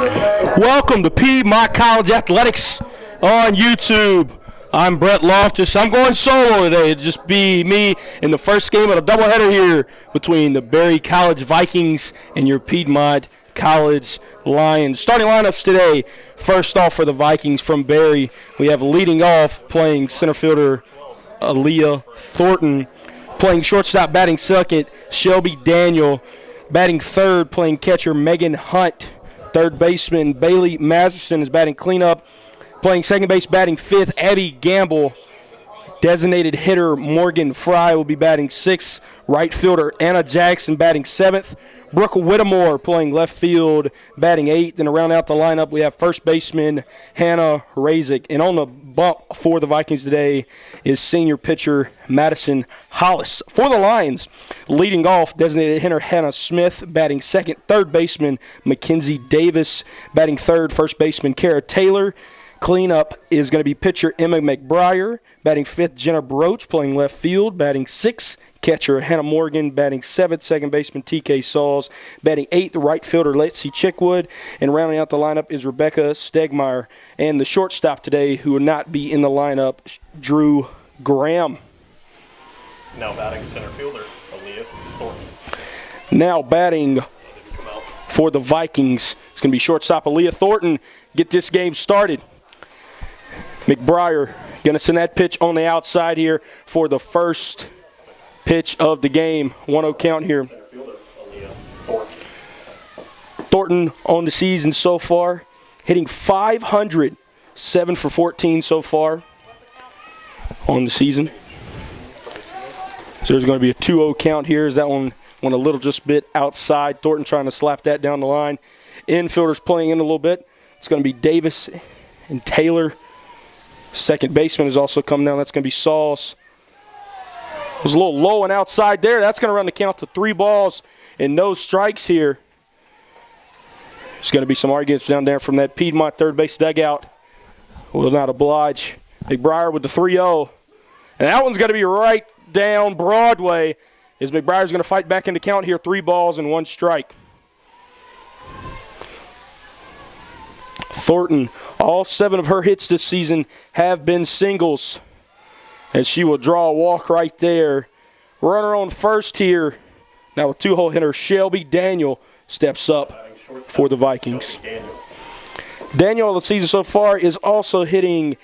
Welcome to Piedmont College Athletics on YouTube. I'm Brett Loftus. I'm going solo today. It'll just be me in the first game of a doubleheader here between the Berry College Vikings and your Piedmont College Lions. Starting lineups today. First off for the Vikings from Berry, we have leading off playing center fielder Aaliyah Thornton. Playing shortstop, batting second, Shelby Daniel. Batting third, playing catcher Megan Hunt. Third baseman Bailey Masterson is batting cleanup. Playing second base, batting fifth, Abby Gamble. Designated hitter Morgan Fry will be batting sixth. Right fielder Anna Jackson batting seventh. Brooke Whittemore playing left field, batting eighth. And to round out the lineup, we have first baseman Hannah Razik. And on the bump for the Vikings today is senior pitcher Madison Hollis. For the Lions, leading off, designated hitter Hannah Smith, batting second. Third baseman Mackenzie Davis, batting third. First baseman Kara Taylor. Cleanup is going to be pitcher Emma McBriar, batting fifth. Jenna Broach playing left field, batting sixth. Catcher Hannah Morgan, batting seventh. Second baseman TK Sauls, batting eighth. Right fielder Letsy Chickwood. And rounding out the lineup is Rebecca Stegmeyer. And the shortstop today, who will not be in the lineup, Drew Graham. Now batting center fielder Aaliyah Thornton. Now batting for the Vikings, it's going to be shortstop Aaliyah Thornton. Get this game started. McBriar going to send that pitch on the outside here for the first pitch of the game. 1-0 count here. Thornton on the season so far, hitting .500, 7 for 14 so far on the season. So there's going to be a 2-0 count here. As that one went a little just bit outside. Thornton trying to slap that down the line. Infielders playing in a little bit. It's going to be Davis and Taylor. Second baseman is also coming down. That's going to be Sauls. It was a little low and outside there. That's going to run the count to 3 balls and no strikes here. There's going to be some arguments down there from that Piedmont third base dugout. Will not oblige. McBriar with the 3-0. And that one's going to be right down Broadway as McBriar's going to fight back in the count here. 3 balls and 1 strike. Thornton, all 7 of her hits this season have been singles. And she will draw a walk right there. Runner on first here. Now a 2-hole hitter, Shelby Daniel, steps up for the Vikings. Daniel, the season so far, is also hitting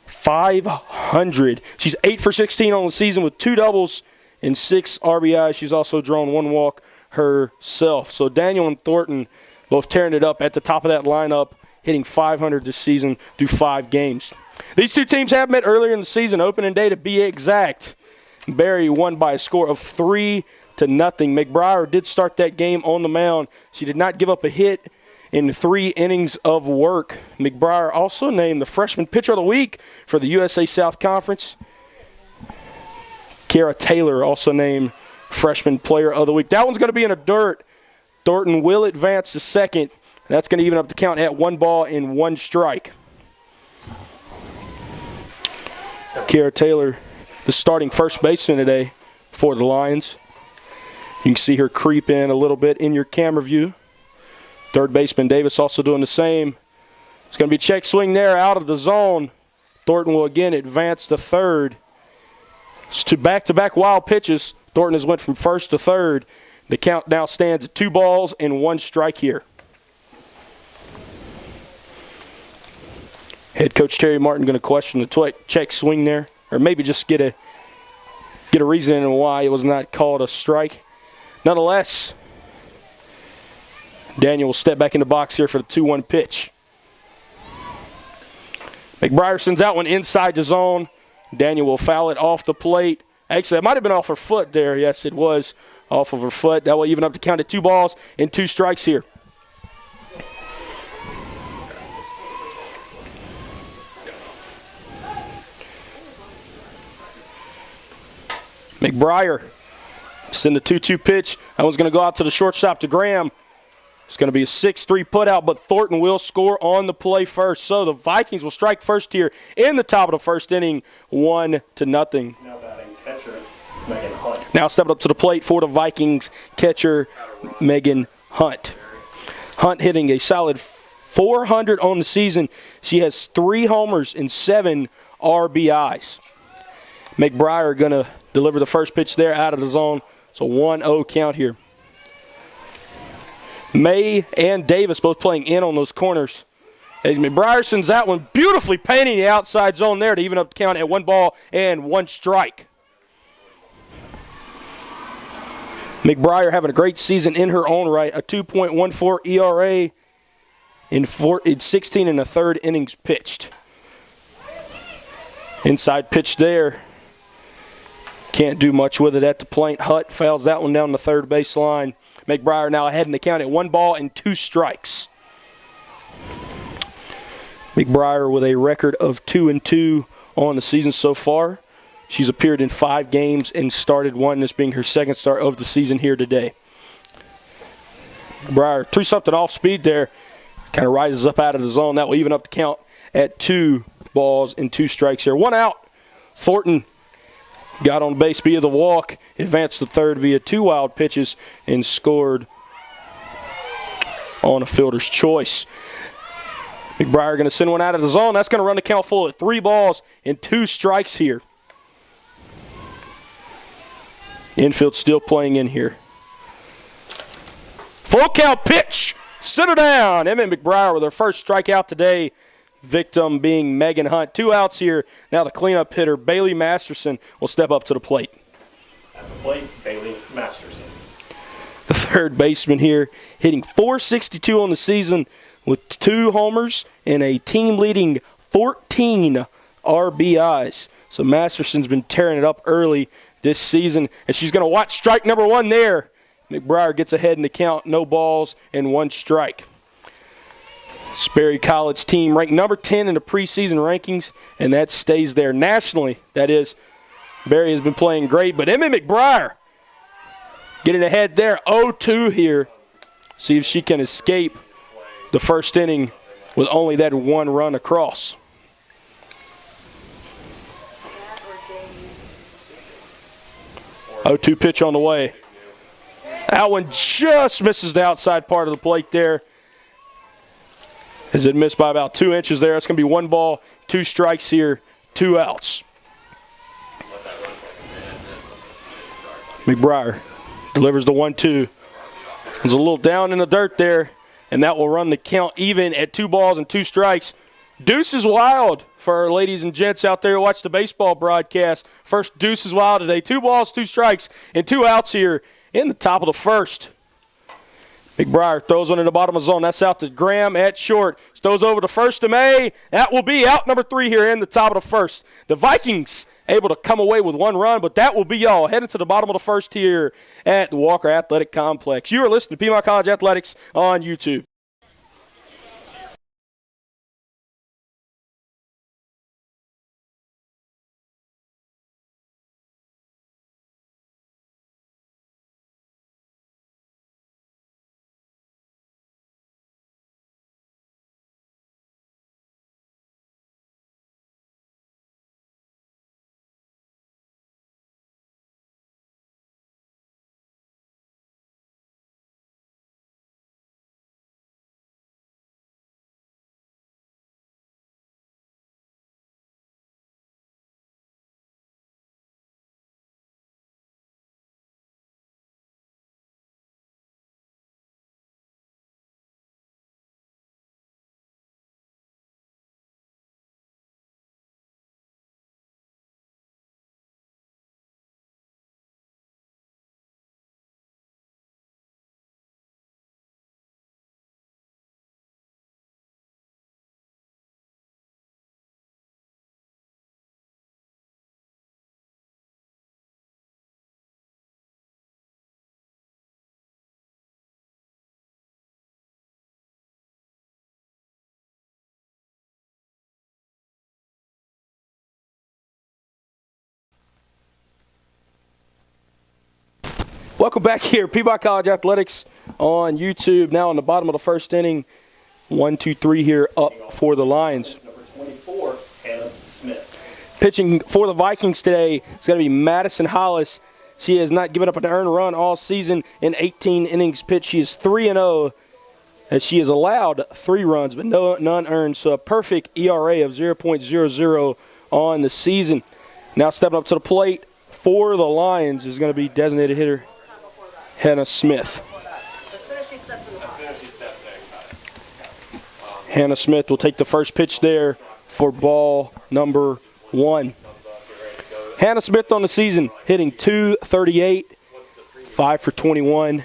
.500. She's 8 for 16 on the season with 2 doubles and 6 RBIs. She's also drawn 1 walk herself. So Daniel and Thornton both tearing it up at the top of that lineup, hitting .500 this season through 5 games. These two teams have met earlier in the season, opening day to be exact. Berry won by a score of 3-0. McBriar did start that game on the mound. She did not give up a hit in 3 innings of work. McBriar also named the freshman pitcher of the week for the USA South Conference. Kara Taylor also named freshman player of the week. That one's going to be in the dirt. Thornton will advance to second. That's going to even up the count at 1 ball and 1 strike. Kara Taylor, the starting first baseman today for the Lions. You can see her creep in a little bit in your camera view. Third baseman Davis also doing the same. It's going to be a check swing there out of the zone. Thornton will again advance to third. It's 2 back-to-back wild pitches. Thornton has went from first to third. The count now stands at 2 balls and 1 strike here. Head coach Terry Martin going to question the check swing there, or maybe just get a reason why it was not called a strike. Nonetheless, Daniel will step back in the box here for the 2-1 pitch. McBriar sends out one inside the zone. Daniel will foul it off the plate. Actually, it might have been off her foot there. Yes, it was off of her foot. That will even up the count at 2 balls and 2 strikes here. McBriar send the 2-2 pitch. That one's going to go out to the shortstop to Graham. It's going to be a 6-3 putout, but Thornton will score on the play first. So the Vikings will strike first here in the top of the first inning, 1-0. Now batting catcher Megan Hunt. Now stepping up to the plate for the Vikings catcher Megan Hunt. Hunt hitting a solid .400 on the season. She has 3 homers and 7 RBIs. McBriar going to deliver the first pitch there out of the zone. It's a 1-0 count here. May and Davis both playing in on those corners. As McBriar sends that one, beautifully painting the outside zone there to even up the count at 1 ball and 1 strike. McBriar having a great season in her own right, a 2.14 ERA in 16 and a third innings pitched. Inside pitch there. Can't do much with it at the plate. Hutt fouls that one down the third baseline. McBriar now ahead in the count at 1 ball and 2 strikes. McBriar with a record of 2-2 on the season so far. She's appeared in 5 games and started 1, this being her second start of the season here today. McBriar threw something off speed there. Kind of rises up out of the zone. That will even up the count at 2 balls and 2 strikes here. 1 out. Thornton got on base via the walk, advanced to third via 2 wild pitches, and scored on a fielder's choice. McBriar going to send one out of the zone. That's going to run the count full at 3 balls and 2 strikes here. Infield still playing in here. Full count pitch. Center down. Emmett McBriar with her first strikeout today. Victim being Megan Hunt. 2 outs here. Now the cleanup hitter, Bailey Masterson, will step up to the plate. At the plate, Bailey Masterson. The third baseman here hitting .462 on the season with 2 homers and a team-leading 14 RBIs. So Masterson's been tearing it up early this season, and she's going to watch strike number 1 there. McBriar gets ahead in the count, no balls and 1 strike. Sperry College team ranked number 10 in the preseason rankings, and that stays there nationally. That is, Barry has been playing great, but Emmy McBriar getting ahead there, 0-2 here. See if she can escape the first inning with only that 1 run across. .02 pitch on the way. That one just misses the outside part of the plate there. As it missed by about 2 inches there. It's going to be 1 ball, 2 strikes here, 2 outs. McBriar delivers the 1-2. It's a little down in the dirt there, and that will run the count even at 2 balls and 2 strikes. Deuce is wild for our ladies and gents out there who watch the baseball broadcast. First deuce is wild today. 2 balls, 2 strikes, and 2 outs here in the top of the first. McBriar throws one in the bottom of the zone. That's out to Graham at short. Throws over to first to May. That will be out number 3 here in the top of the first. The Vikings able to come away with 1 run, but that will be all. Heading to the bottom of the first here at the Walker Athletic Complex. You are listening to Piedmont College Athletics on YouTube. Welcome back here, Piedmont College Athletics on YouTube. Now in the bottom of the first inning, 1-2-3 here up for the Lions. Number 24, Hannah Smith. Pitching for the Vikings today is going to be Madison Hollis. She has not given up an earned run all season in 18 innings pitched. She is 3-0 as she has allowed 3 runs, but none earned. So a perfect ERA of 0.00 on the season. Now stepping up to the plate for the Lions is going to be designated hitter Hannah Smith. Hannah Smith will take the first pitch there for ball number 1. Hannah Smith on the season hitting .238, 5 for 21.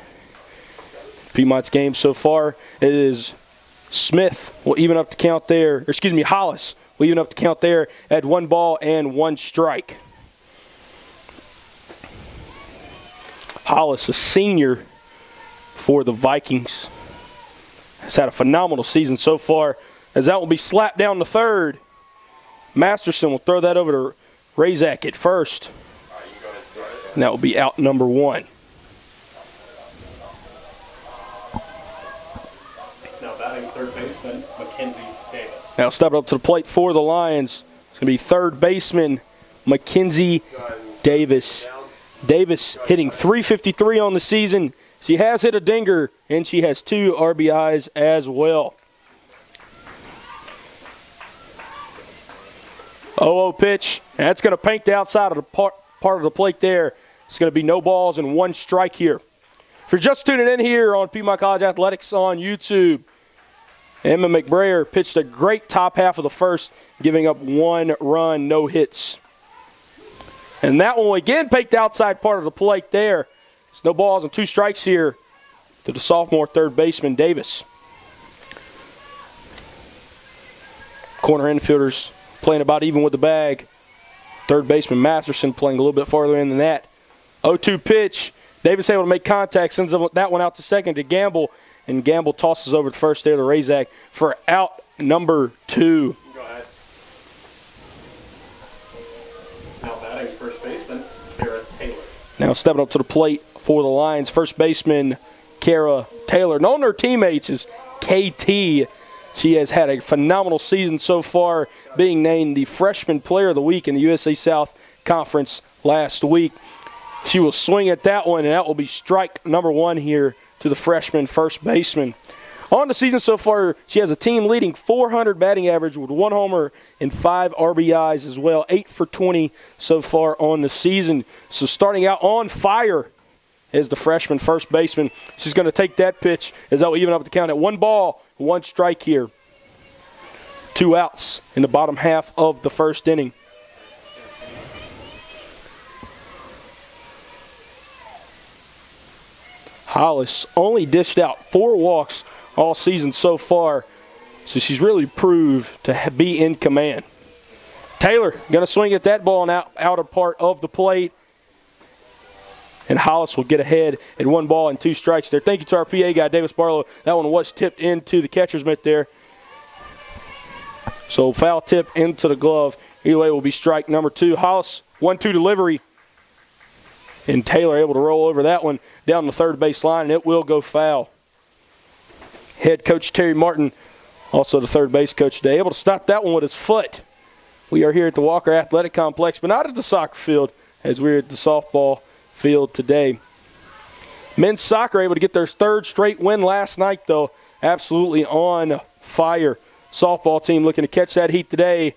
Piedmont's game so far, it is Smith will even up the count there, Hollis will even up the count there at 1 ball and 1 strike. Hollis, a senior for the Vikings, has had a phenomenal season so far, as that will be slapped down to third. Masterson will throw that over to Razak at first, and that will be out number 1. Now batting third baseman, Mackenzie Davis. Now stepping up to the plate for the Lions, it's going to be third baseman Mackenzie Davis. Davis hitting .353 on the season. She has hit a dinger, and she has 2 RBIs as well. 0-0 pitch. That's going to paint the outside of the part of the plate there. It's going to be no balls and 1 strike here. If you're just tuning in here on Piedmont College Athletics on YouTube, Emma McBrayer pitched a great top half of the first, giving up 1 run, no hits. And that one will again paint the outside part of the plate there. It's no balls and 2 strikes here to the sophomore third baseman, Davis. Corner infielders playing about even with the bag. Third baseman Masterson playing a little bit farther in than that. 0-2 pitch. Davis able to make contact, sends that one out to second to Gamble, and Gamble tosses over to first there to Razak for out number 2. Go ahead. Now batting first baseman, Kara Taylor. Now stepping up to the plate for the Lions, first baseman Kara Taylor. Known to her teammates as KT. She has had a phenomenal season so far, being named the Freshman Player of the Week in the USA South Conference last week. She will swing at that one, and that will be strike number 1 here to the freshman first baseman. On the season so far, she has a team-leading .400 batting average with 1 homer and 5 RBIs as well, 8 for 20 so far on the season. So starting out on fire is the freshman first baseman. She's going to take that pitch as that will even up the count at 1 ball, 1 strike here. 2 outs in the bottom half of the first inning. Hollis only dished out 4 walks all season so far, so she's really proved to be in command. Taylor going to swing at that ball and outer part of the plate, and Hollis will get ahead at 1 ball and 2 strikes there. Thank you to our PA guy, Davis Barlow. That one was tipped into the catcher's mitt there. So foul tip into the glove. Either way will be strike number 2. Hollis, 1-2 delivery. And Taylor able to roll over that one down the third base line, and it will go foul. Head coach Terry Martin, also the third base coach today, able to stop that one with his foot. We are here at the Walker Athletic Complex, but not at the soccer field, as we're at the softball field today. Men's soccer able to get their 3rd straight win last night, though. Absolutely on fire. Softball team looking to catch that heat today.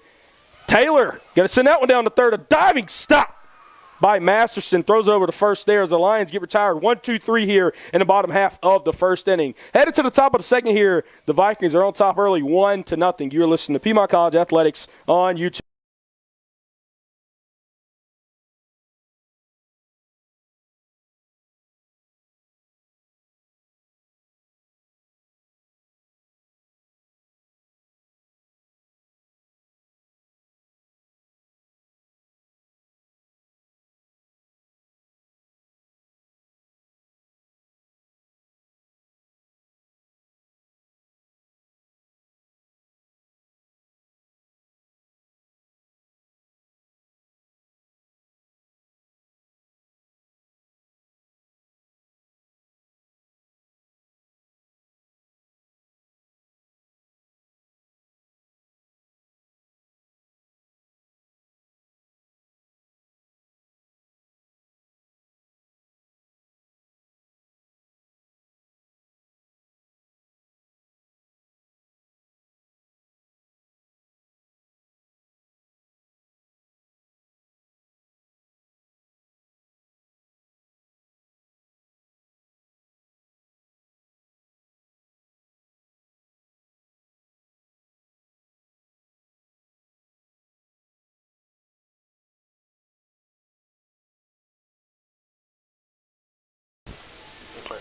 Taylor going to send that one down to third. A diving stop by Masterson. Throws it over to first there as the Lions get retired. 1-2-3 here in the bottom half of the first inning. Headed to the top of the second here. The Vikings are on top early, 1-0. You're listening to Piedmont College Athletics on YouTube.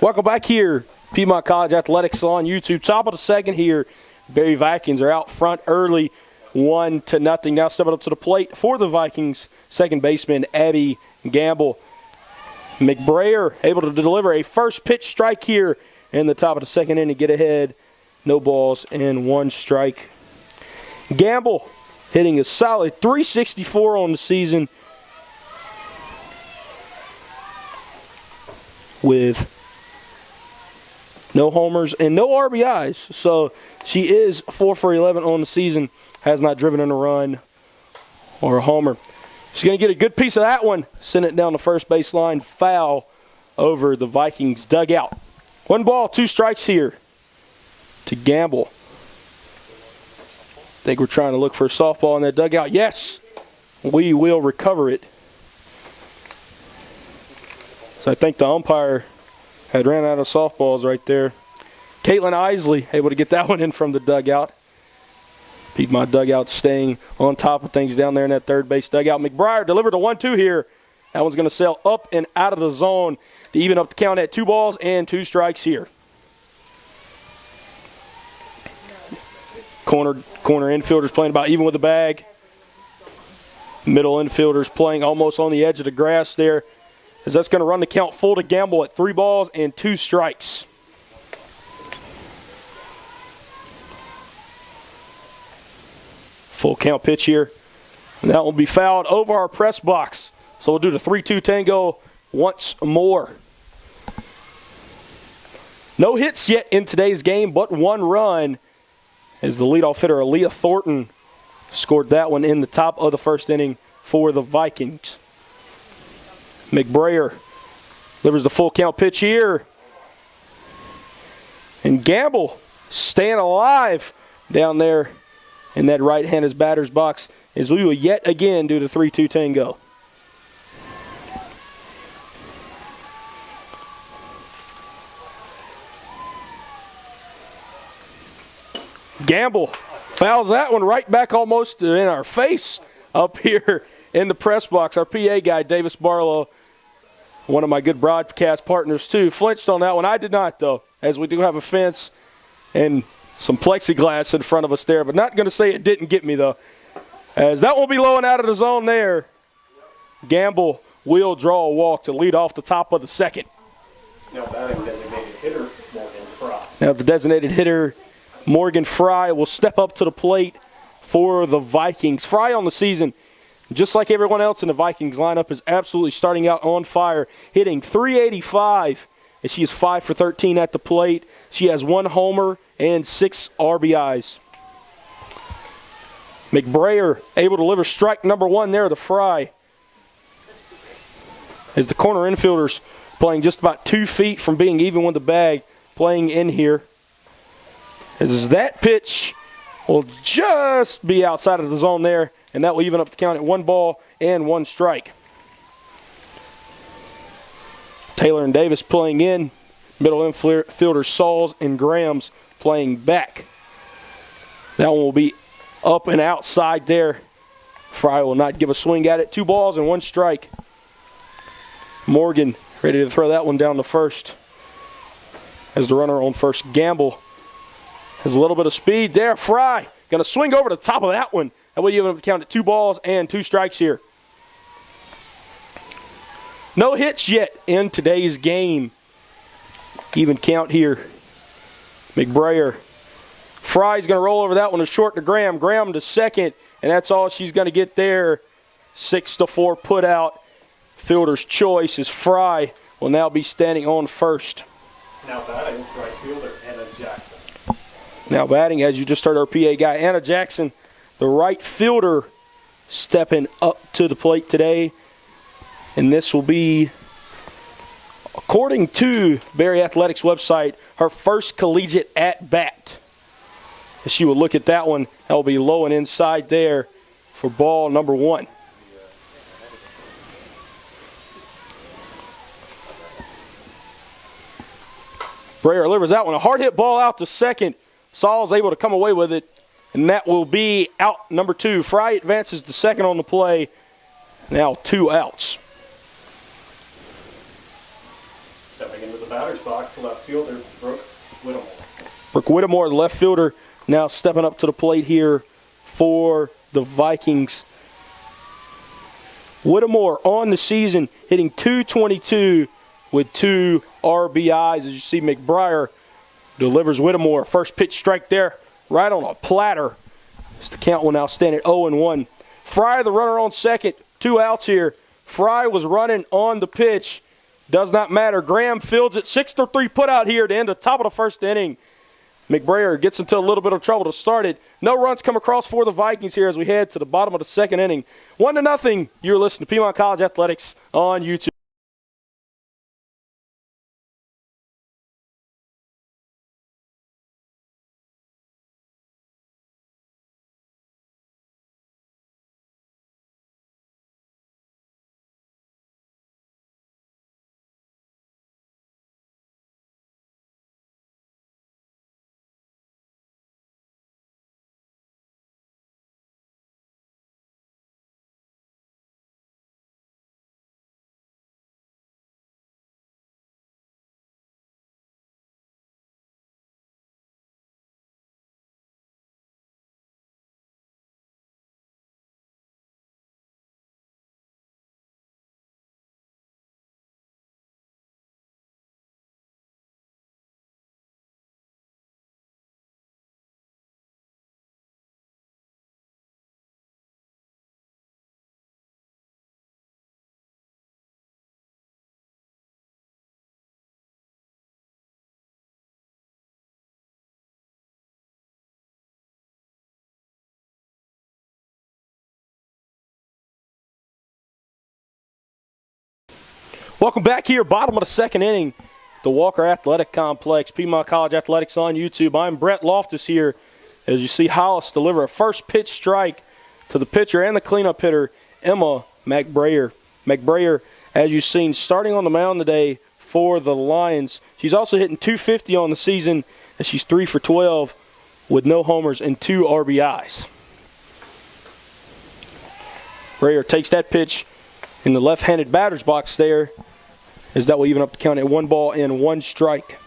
Welcome back here, Piedmont College Athletics on YouTube. Top of the second here, Berry Vikings are out front early, 1-0. Now stepping up to the plate for the Vikings, second baseman Abby Gamble. McBrayer able to deliver a first pitch strike here in the top of the second inning, get ahead, no balls and 1 strike. Gamble hitting a solid .364 on the season with no homers and no RBIs. So she is 4 for 11 on the season, has not driven in a run or a homer. She's going to get a good piece of that one, send it down the first baseline, foul over the Vikings dugout. 1 ball, 2 strikes here to Gamble. I think we're trying to look for a softball in that dugout. Yes, we will recover it. So I think the umpire had ran out of softballs right there. Caitlin Isley able to get that one in from the dugout. Piedmont dugout staying on top of things down there in that third base dugout. McBrayer delivered a 1-2 here. That one's going to sail up and out of the zone to even up the count at 2 balls and 2 strikes here. Corner infielders playing about even with the bag. Middle infielders playing almost on the edge of the grass there, as that's going to run the count full to Gamble at 3 balls and 2 strikes. Full count pitch here. And that will be fouled over our press box. So we'll do the 3-2 tango once more. No hits yet in today's game, but 1 run as the leadoff hitter, Aaliyah Thornton, scored that one in the top of the first inning for the Vikings. McBrayer delivers the full count pitch here. And Gamble staying alive down there in that right-handed batter's box as we will yet again do the 3-2 tango. Gamble fouls that one right back almost in our face up here in the press box. Our PA guy, Davis Barlow, one of my good broadcast partners too, flinched on that one. I did not, though, as we do have a fence and some plexiglass in front of us there, but not going to say it didn't get me, though, as that will be low and out of the zone there. Gamble will draw a walk to lead off the top of the second. Now batting designated hitter, Morgan Fry. Now the designated hitter, Morgan Fry, will step up to the plate for the Vikings. Fry on the season, just like everyone else in the Vikings lineup, is absolutely starting out on fire, hitting .385, and she is 5 for 13 at the plate. She has 1 homer and 6 RBIs. McBrayer able to deliver strike number 1 there to Fry, as the corner infielders playing just about 2 feet from being even with the bag, playing in here. As that pitch will just be outside of the zone there, and that will even up the count at 1 ball and 1 strike. Taylor and Davis playing in. Middle infielders Sauls and Grahams playing back. That one will be up and outside there. Fry will not give a swing at it. 2 balls and 1 strike. Morgan ready to throw that one down to first. As the runner on first, Gamble has a little bit of speed there. Fry going to swing over the top of that one. That way you have counted 2 balls and 2 strikes here. No hits yet in today's game. Even count here. McBrayer. Fry's going to roll over that one to short to Graham. Graham to second, and that's all she's going to get there. 6-4 put out. Fielder's choice is Fry will now be standing on first. Now batting, right fielder Anna Jackson. Now batting, as you just heard our PA guy, Anna Jackson, the right fielder, stepping up to the plate today. And this will be, according to Berry Athletics website, her first collegiate at-bat. As she will look at that one, that will be low and inside there for ball number 1. Brayer delivers that one. A hard hit ball out to second. Saul's able to come away with it, and that will be out number 2. Fry advances to second on the play. Now 2 outs. Stepping into the batter's box, left fielder, Brooke Whittemore. Brooke Whittemore, the left fielder, now stepping up to the plate here for the Vikings. Whittemore on the season hitting .222 with 2 RBIs. As you see, McBriar delivers Whittemore. First pitch strike there, right on a platter. The count will now stand at 0-1. Fry, the runner on second, 2 outs here. Fry was running on the pitch. Does not matter. Graham fields it. 6-3 put out here to end the top of the first inning. McBrayer gets into a little bit of trouble to start it. No runs come across for the Vikings here as we head to the bottom of the second inning. 1-0. You're listening to Piedmont College Athletics on YouTube. Welcome back here, bottom of the second inning, the Walker Athletic Complex, Piedmont College Athletics on YouTube. I'm Brett Loftus here as you see Hollis deliver a first pitch strike to the pitcher and the cleanup hitter, Emma McBrayer. McBrayer, as you've seen, starting on the mound today for the Lions. She's also hitting .250 on the season, and she's 3 for 12 with no homers and 2 RBIs. Brayer takes that pitch in the left-handed batter's box there, as that will even up the count at 1-1 strike.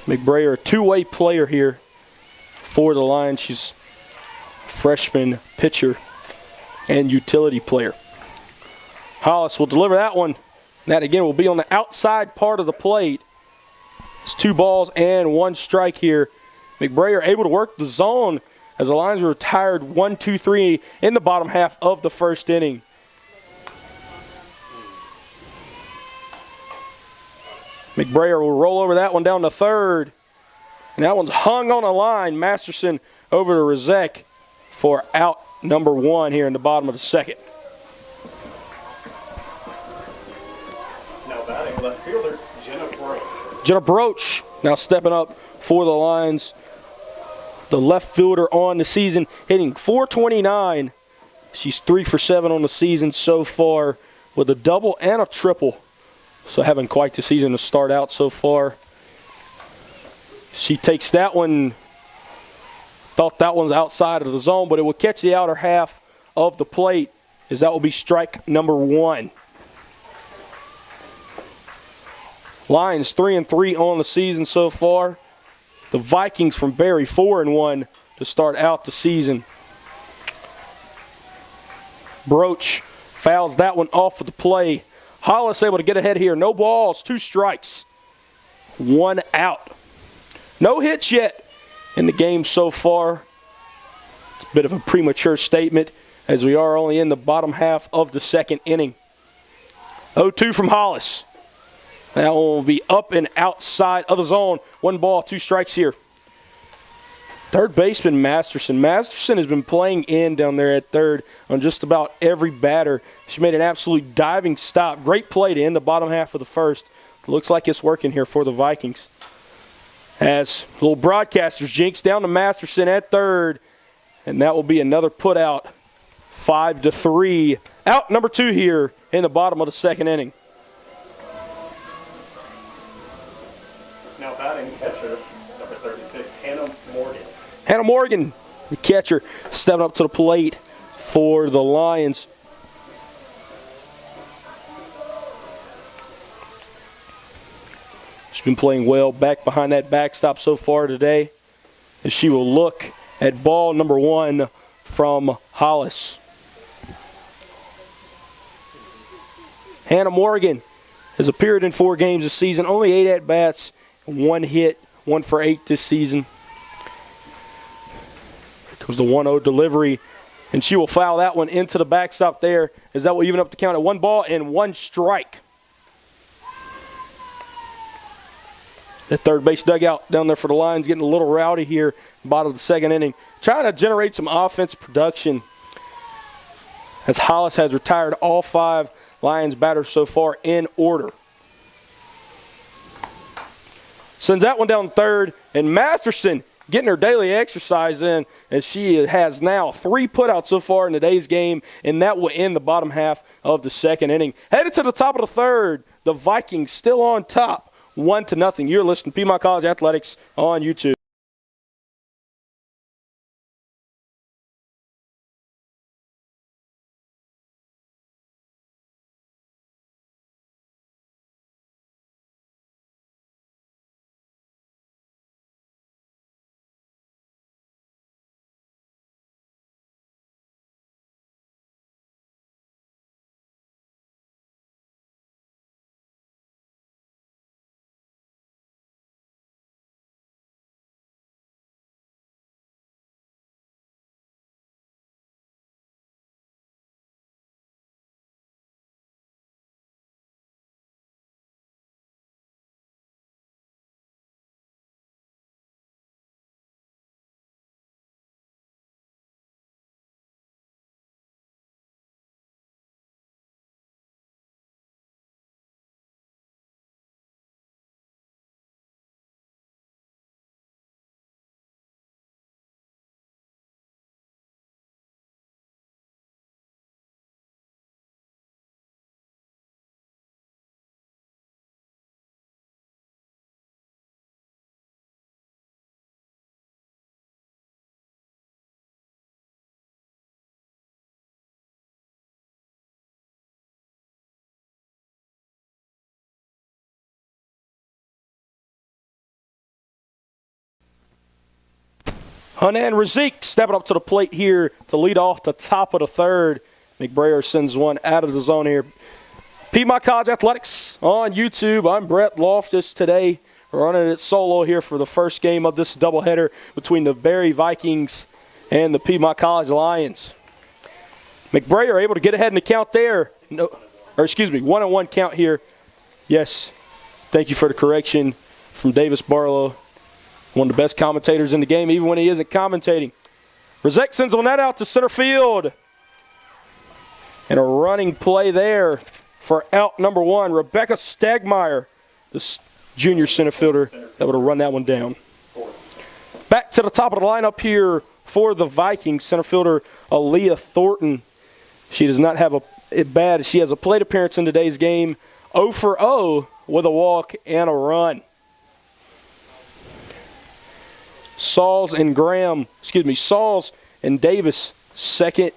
McBrayer, a two-way player here for the Lions. She's a freshman pitcher and utility player. Hollis will deliver that one. That, again, will be on the outside part of the plate. It's 2-1 strike here. McBrayer able to work the zone as the Lions were retired 1-2-3 in the bottom half of the first inning. McBrayer will roll over that one down to third. And that one's hung on a line. Masterson over to Rizek for out number 1 here in the bottom of the second. Now batting left fielder, Jenna Broach. Jenna Broach now stepping up for the Lions. The left fielder on the season, hitting .429. She's 3 for 7 on the season so far with a double and a triple. So having quite the season to start out so far. She takes that one, thought that one's outside of the zone, but it will catch the outer half of the plate as that will be strike number 1. Lions 3-3 on the season so far. The Vikings from Berry 4-1 to start out the season. Broach fouls that one off of the play. Hollis able to get ahead here. No balls, 2 strikes, 1 out. No hits yet in the game so far. It's a bit of a premature statement as we are only in the bottom half of the second inning. 0-2 from Hollis. That one will be up and outside of the zone. 1 ball, 2 strikes here. Third baseman Masterson. Masterson has been playing in down there at third on just about every batter. She made an absolute diving stop. Great play to end the bottom half of the first. Looks like it's working here for the Vikings. As little broadcasters jinx down to Masterson at third. And that will be another put out. 5-3. Out number 2 here in the bottom of the second inning. Now batting catcher, number 36, Hannah Morgan. Hannah Morgan, the catcher, stepping up to the plate for the Lions. been playing well back behind that backstop so far today. As she will look at ball number 1 from Hollis. Hannah Morgan has appeared in 4 games this season, only 8 at-bats, 1 hit, 1 for 8 this season. Here comes the 1-0 delivery, and she will foul that one into the backstop there, as that will even up the count at 1 ball and 1 strike. The third base dugout down there for the Lions getting a little rowdy here, bottom of the 2nd inning, trying to generate some offensive production, as Hollis has retired all 5 Lions batters so far in order. Sends that one down third, and Masterson getting her daily exercise in, as she has now 3 putouts so far in today's game, and that will end the bottom half of the 2nd inning. Headed to the top of the 3rd, the Vikings still on top, 1-0. You're listening to Piedmont College Athletics on YouTube. Hanan Razik stepping up to the plate here to lead off the top of the 3rd. McBrayer sends one out of the zone here. Piedmont College Athletics on YouTube. I'm Brett Loftus today, running it solo here for the first game of this doubleheader between the Berry Vikings and the Piedmont College Lions. McBrayer able to get ahead in the count there. 1-1 count here. Yes, thank you for the correction from Davis Barlow. One of the best commentators in the game, even when he isn't commentating. Razek sends one that out to center field. And a running play there for out number 1, Rebecca Stagmeyer, the junior center fielder, able to run that one down. Back to the top of the lineup here for the Vikings, center fielder Aaliyah Thornton. She does not have it bad. She has a plate appearance in today's game, 0 for 0 with a walk and a run. Sauls and Davis, 2nd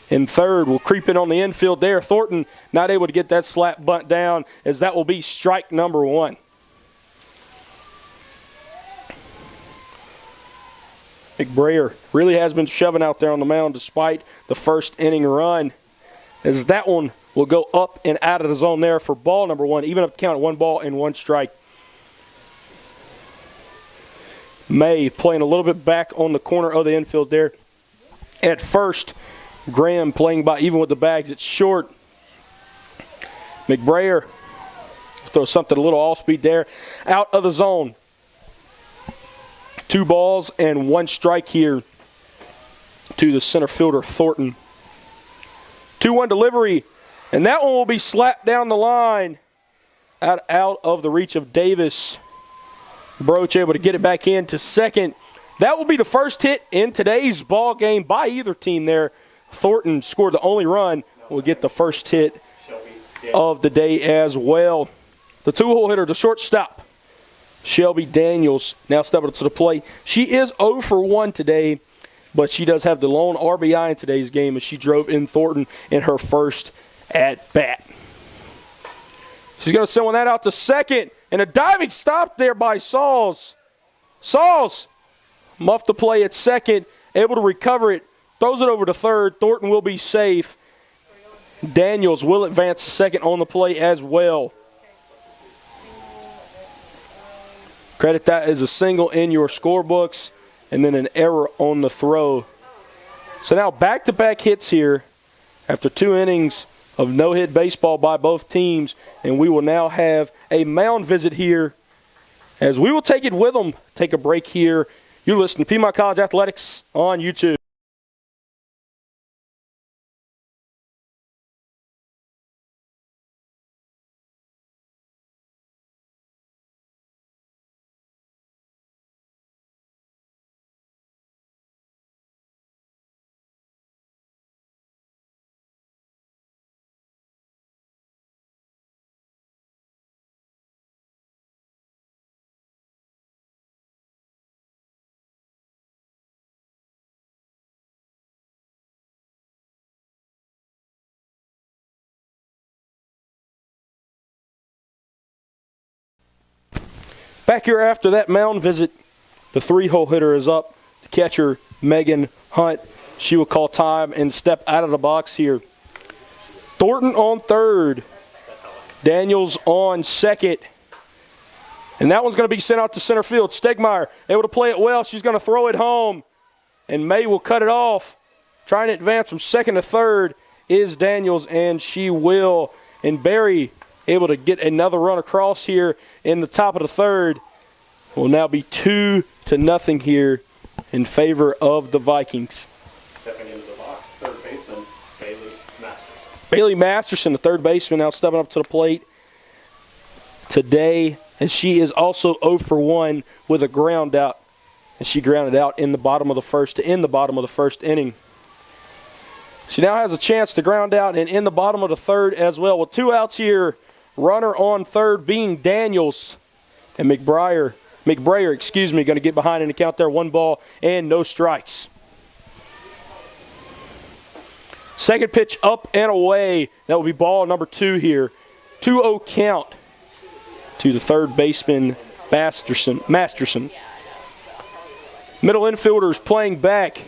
and 3rd, will creep in on the infield there. Thornton not able to get that slap bunt down, as that will be strike number 1. McBrayer really has been shoving out there on the mound despite the 1st inning run, as that one will go up and out of the zone there for ball number 1, even up the count at 1 ball and 1 strike. May playing a little bit back on the corner of the infield there. At first, Graham playing by even with the bags. It's short. McBrayer throws something a little off speed there. Out of the zone. 2 balls and 1 strike here to the center fielder, Thornton. 2-1 delivery, and that one will be slapped down the line out of the reach of Davis. Broach able to get it back in to 2nd. That will be the first hit in today's ball game by either team there. Thornton scored the only run. Will get the first hit of the day as well. The 2-hole hitter, the shortstop, Shelby Daniels, now stepping up to the plate. She is 0 for 1 today, but she does have the lone RBI in today's game as she drove in Thornton in her first at-bat. She's going to send one that out to 2nd. And a diving stop there by Sauls. Sauls, muffed the play at second, able to recover it, throws it over to third. Thornton will be safe. Daniels will advance to second on the play as well. Credit that as a single in your scorebooks, and then an error on the throw. So now back-to-back hits here after 2 innings of no-hit baseball by both teams, and we will now have a mound visit here as we will take it with them. Take a break here. You're listening to Piedmont College Athletics on YouTube. Back here after that mound visit, the 3-hole hitter is up. The catcher, Megan Hunt, she will call time and step out of the box here. Thornton on third. Daniels on second. And that one's going to be sent out to center field. Stegmeyer able to play it well. She's going to throw it home. And May will cut it off. Trying to advance from second to third is Daniels, and she will. And Barry able to get another run across here in the top of the third. Will now be 2-0 here in favor of the Vikings. Stepping into the box, third baseman, Bailey Masterson. Bailey Masterson, the third baseman, now stepping up to the plate today, as she is also 0 for 1 with a ground out. And she grounded out in the bottom of the first to end the bottom of the first inning. She now has a chance to ground out and in the bottom of the third as well. With 2 outs here, runner on third being Daniels, and McBrayer, going to get behind in the count there. 1 ball and no strikes. Second pitch up and away. That will be ball number 2 here. 2-0 count to the third baseman, Masterson. Middle infielders playing back.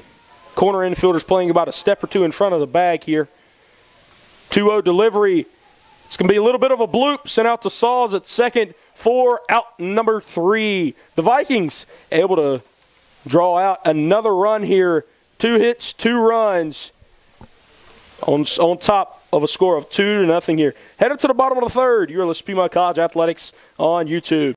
Corner infielders playing about a step or 2 in front of the bag here. 2-0 delivery. It's going to be a little bit of a bloop. Sent out to Sauls at second for out number 3. The Vikings able to draw out another run here. 2 hits, 2 runs on top of a score of 2-0 here. Headed to the bottom of the third. You're listening to Piedmont College Athletics on YouTube.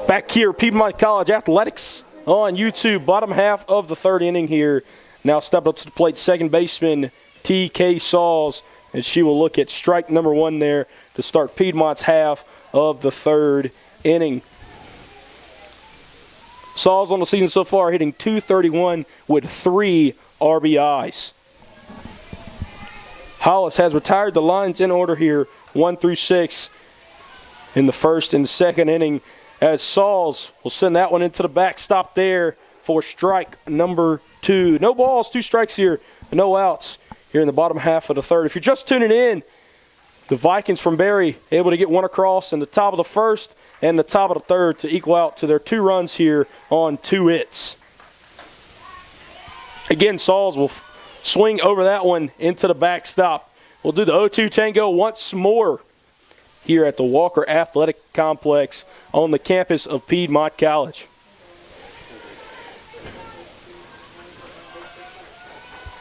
Back here, Piedmont College Athletics on YouTube. Bottom half of the third inning here. Now stepped up to the plate, second baseman T.K. Sauls, and she will look at strike number 1 there to start Piedmont's half of the third inning. Sauls on the season so far hitting .231 with 3 RBIs. Hollis has retired the lines in order here, 1 through 6 in the first and second inning, as Sauls will send that one into the backstop there for strike number 2. No balls, 2 strikes here, no outs here in the bottom half of the third. If you're just tuning in, the Vikings from Berry able to get one across in the top of the first and the top of the third to equal out to their 2 runs here on 2 hits. Again, Sauls will swing over that one into the backstop. We'll do the 0-2 tango once more here at the Walker Athletic Complex on the campus of Piedmont College.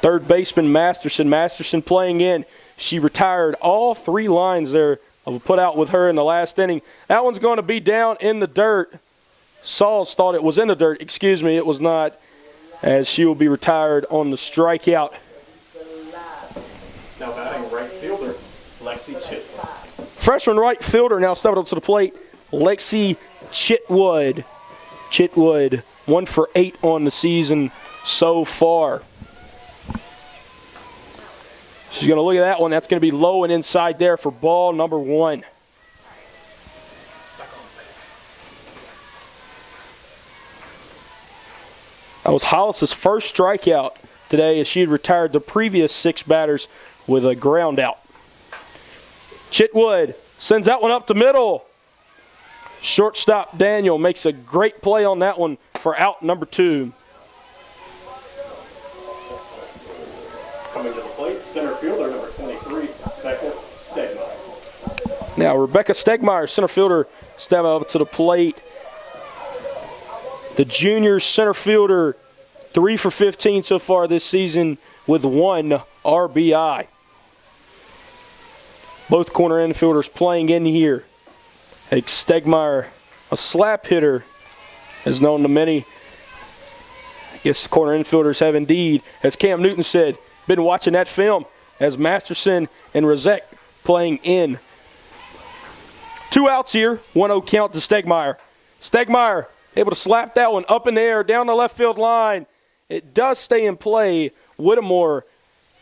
Third baseman Masterson playing in. She retired all 3 lines there of a put out with her in the last inning. That one's going to be down in the dirt. Sauls thought it was in the dirt. Excuse me, it was not, as she will be retired on the strikeout. Now batting right fielder, Lexi Chitwood. Freshman right fielder now stepping up to the plate, Lexi Chitwood. Chitwood, 1 for 8 on the season so far. She's going to look at that one. That's going to be low and inside there for ball number 1. That was Hollis's first strikeout today, as she had retired the previous 6 batters with a ground out. Chitwood sends that one up the middle. Shortstop Daniel makes a great play on that one for out number 2. Coming to the plate, center fielder number 23, Rebecca Stegmeyer. Now Rebecca Stegmeyer, center fielder, stepping up to the plate. The junior center fielder, 3 for 15 so far this season with 1 RBI. Both corner infielders playing in here. Stegmeyer, a slap hitter, as known to many. I guess the corner infielders have indeed, as Cam Newton said, been watching that film, as Masterson and Rozek playing in. 2 outs here, 1-0 count to Stegmeyer. Stegmeyer able to slap that one up in the air, down the left field line. It does stay in play. Whittemore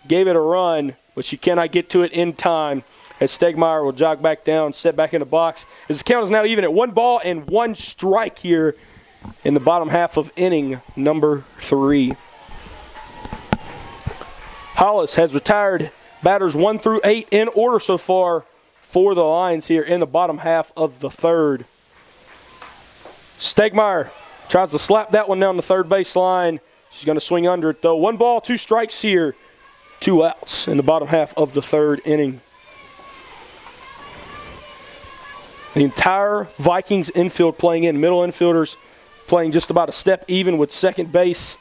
gave it a run, but she cannot get to it in time, as Stegmeyer will jog back down, step back in the box. As the count is now even at 1 ball and 1 strike here in the bottom half of inning number 3. Hollis has retired batters 1 through 8 in order so far for the Lions here in the bottom half of the third. Stegmeyer tries to slap that one down the third base line. She's going to swing under it, though. 1 ball, 2 strikes here. 2 outs in the bottom half of the third inning. The entire Vikings infield playing in. Middle infielders playing just about a step even with second base.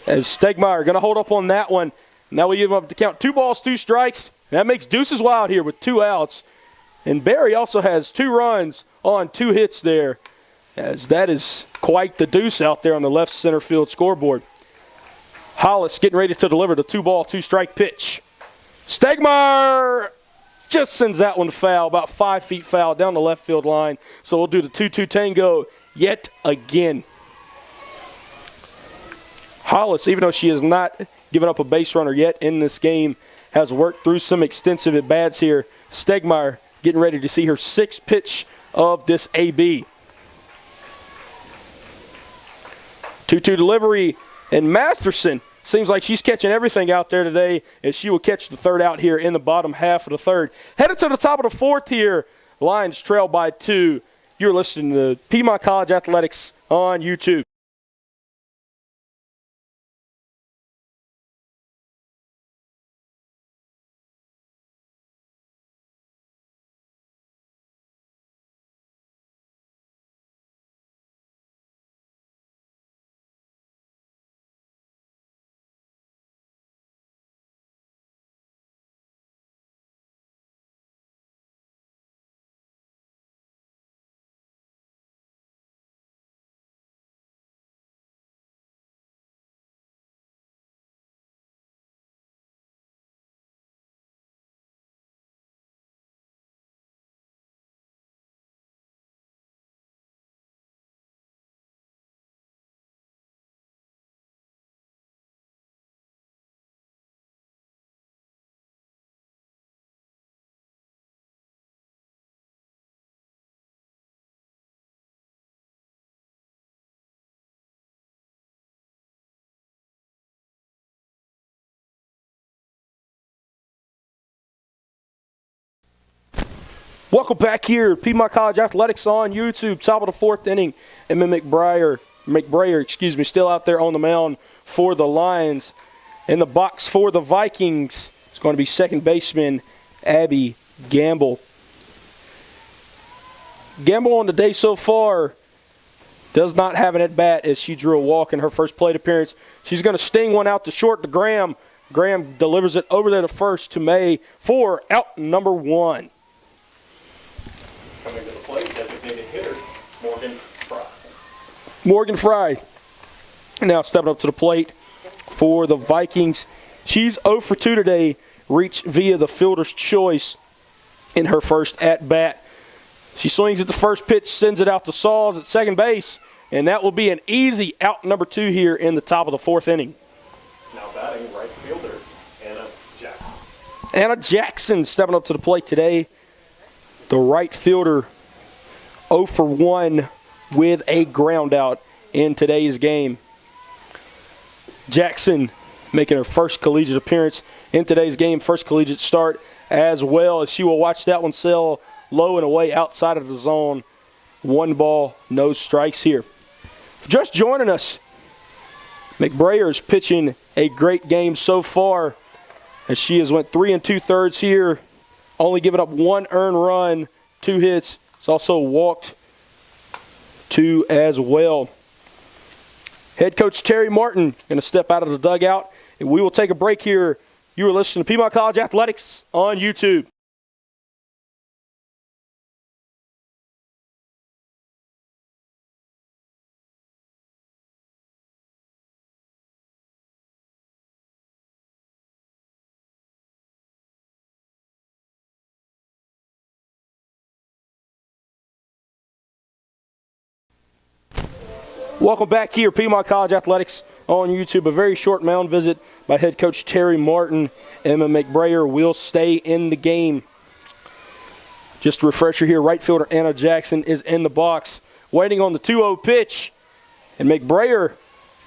As Stegmeyer going to hold up on that one. Now we give him up to count 2 balls, 2 strikes. That makes Deuces Wild here with 2 outs. And Berry also has 2 runs on 2 hits there, as that is quite the deuce out there on the left center field scoreboard. Hollis getting ready to deliver the 2 ball, 2 strike pitch. Stegmeyer just sends that one foul, about 5 feet foul down the left field line. So we'll do the 2-2 tango yet again. Hollis, even though she has not given up a base runner yet in this game, has worked through some extensive at-bats here. Stegmeyer getting ready to see her 6th pitch of this AB. 2-2 delivery, and Masterson seems like she's catching everything out there today, as she will catch the 3rd out here in the bottom half of the 3rd. Headed to the top of the 4th here. Lions trail by 2. You're listening to Piedmont College Athletics on YouTube. Welcome back here, Piedmont College Athletics on YouTube. Top of the fourth inning, Emma McBrayer, still out there on the mound for the Lions. In the box for the Vikings, it's going to be second baseman Abby Gamble. Gamble on the day so far does not have an at-bat as she drew a walk in her first plate appearance. She's going to sting one out to short to Graham. Graham delivers it over there to first to May for out number 1. Coming to the plate, designated hitter, Morgan Fry. Morgan Fry now stepping up to the plate for the Vikings. She's 0 for 2 today, reached via the fielder's choice in her first at-bat. She swings at the first pitch, sends it out to Sauls at second base, and that will be an easy out number 2 here in the top of the fourth inning. Now batting right fielder, Anna Jackson. Anna Jackson stepping up to the plate today. The right fielder 0 for 1 with a ground out in today's game. Jackson making her first collegiate appearance in today's game, first collegiate start as well, as she will watch that one sail low and away outside of the zone. 1 ball, no strikes here. Just joining us, McBrayer is pitching a great game so far as she has went 3 2/3 here, only giving up 1 earned run, 2 hits. It's also walked 2 as well. Head coach Terry Martin going to step out of the dugout, and we will take a break here. You are listening to Piedmont College Athletics on YouTube. Welcome back here, Piedmont College Athletics on YouTube. A very short mound visit by head coach Terry Martin. Emma McBrayer will stay in the game. Just a refresher here, right fielder Anna Jackson is in the box, waiting on the 2-0 pitch. And McBrayer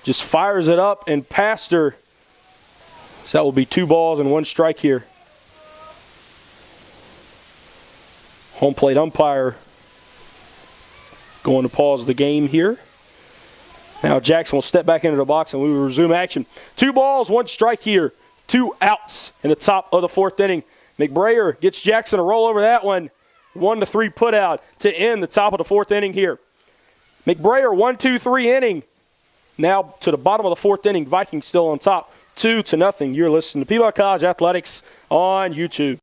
just fires it up and past her. So that will be 2 balls and 1 strike here. Home plate umpire going to pause the game here. Now Jackson will step back into the box and we will resume action. 2 balls, 1 strike here. 2 outs in the top of the fourth inning. McBrayer gets Jackson to roll over that one. 1-3 put out to end the top of the fourth inning here. McBrayer 1-2-3 inning. Now to the bottom of the fourth inning. Vikings still on top. 2-0. You're listening to Piedmont College Athletics on YouTube.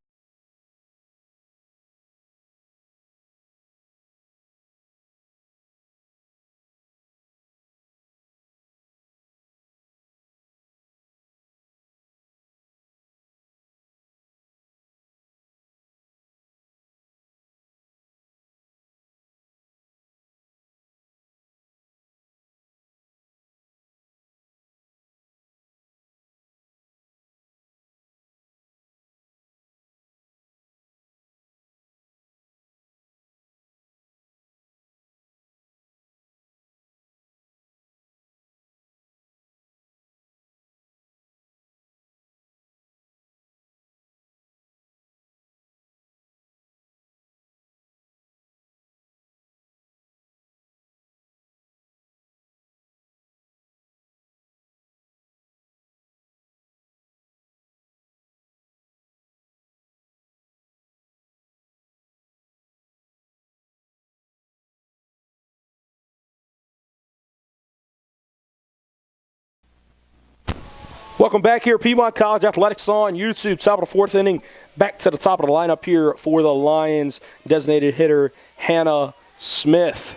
Welcome back here, Piedmont College Athletics on YouTube. Top of the fourth inning, back to the top of the lineup here for the Lions. Designated hitter Hannah Smith.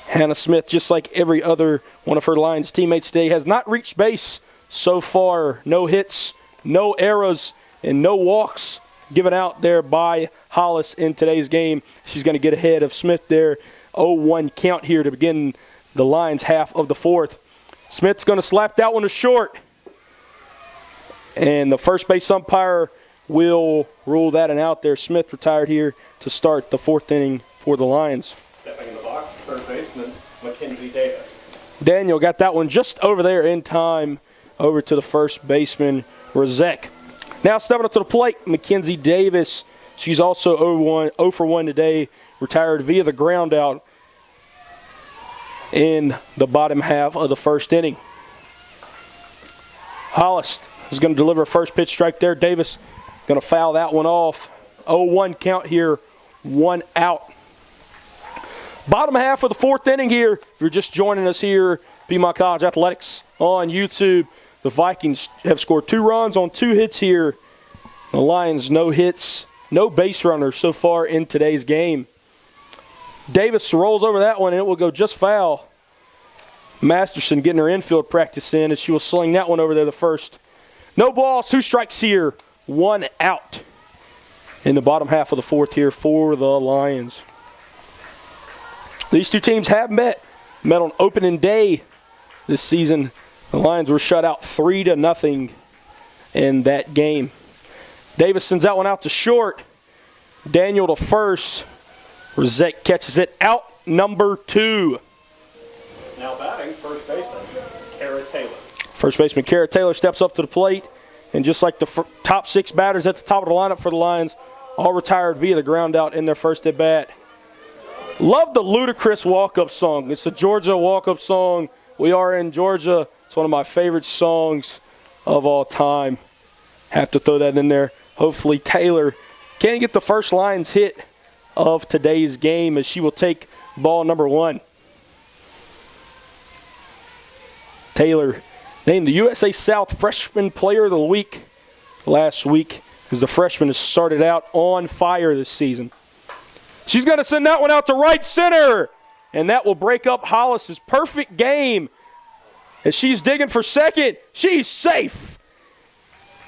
Hannah Smith, just like every other one of her Lions teammates today, has not reached base so far. No hits, no errors, and no walks given out there by Hollis in today's game. She's going to get ahead of Smith there. 0-1 count here to begin the Lions' half of the fourth. Smith's going to slap that one to short. And the first base umpire will rule that an out there. Smith retired here to start the fourth inning for the Lions. Stepping in the box, third baseman, Mackenzie Davis. Daniel got that one just over there in time, over to the first baseman, Razek. Now stepping up to the plate, Mackenzie Davis, She's also 0 for 1 today, retired via the ground out in the bottom half of the first inning. Hollis is going to deliver a first pitch strike there. Davis going to foul that one off. 0-1 count here, 1 out. Bottom half of the fourth inning here. If you're just joining us here, Piedmont College Athletics on YouTube, the Vikings have scored 2 runs on 2 hits here. The Lions, no hits, no base runners so far in today's game. Davis rolls over that one, and it will go just foul. Masterson getting her infield practice in, as she will sling that one over there the first. No balls, 2 strikes here, 1 out in the bottom half of the fourth here for the Lions. These two teams have met on opening day this season. The Lions were shut out 3-0 in that game. Davis sends that one out to short. Daniel to first. Rosette catches it out, number 2. Now batting, first baseman, Kara Taylor. First baseman Kara Taylor steps up to the plate, and just like the top 6 batters at the top of the lineup for the Lions, all retired via the ground out in their first at bat. Love the ludicrous walk-up song. It's the Georgia walk-up song. We are in Georgia. It's one of my favorite songs of all time. Have to throw that in there. Hopefully Taylor can get the first Lions hit of today's game, as she will take ball number 1. Taylor named the USA South Freshman Player of the Week last week, as the freshman has started out on fire this season. She's going to send that one out to right center, and that will break up Hollis's perfect game. As she's digging for second, she's safe.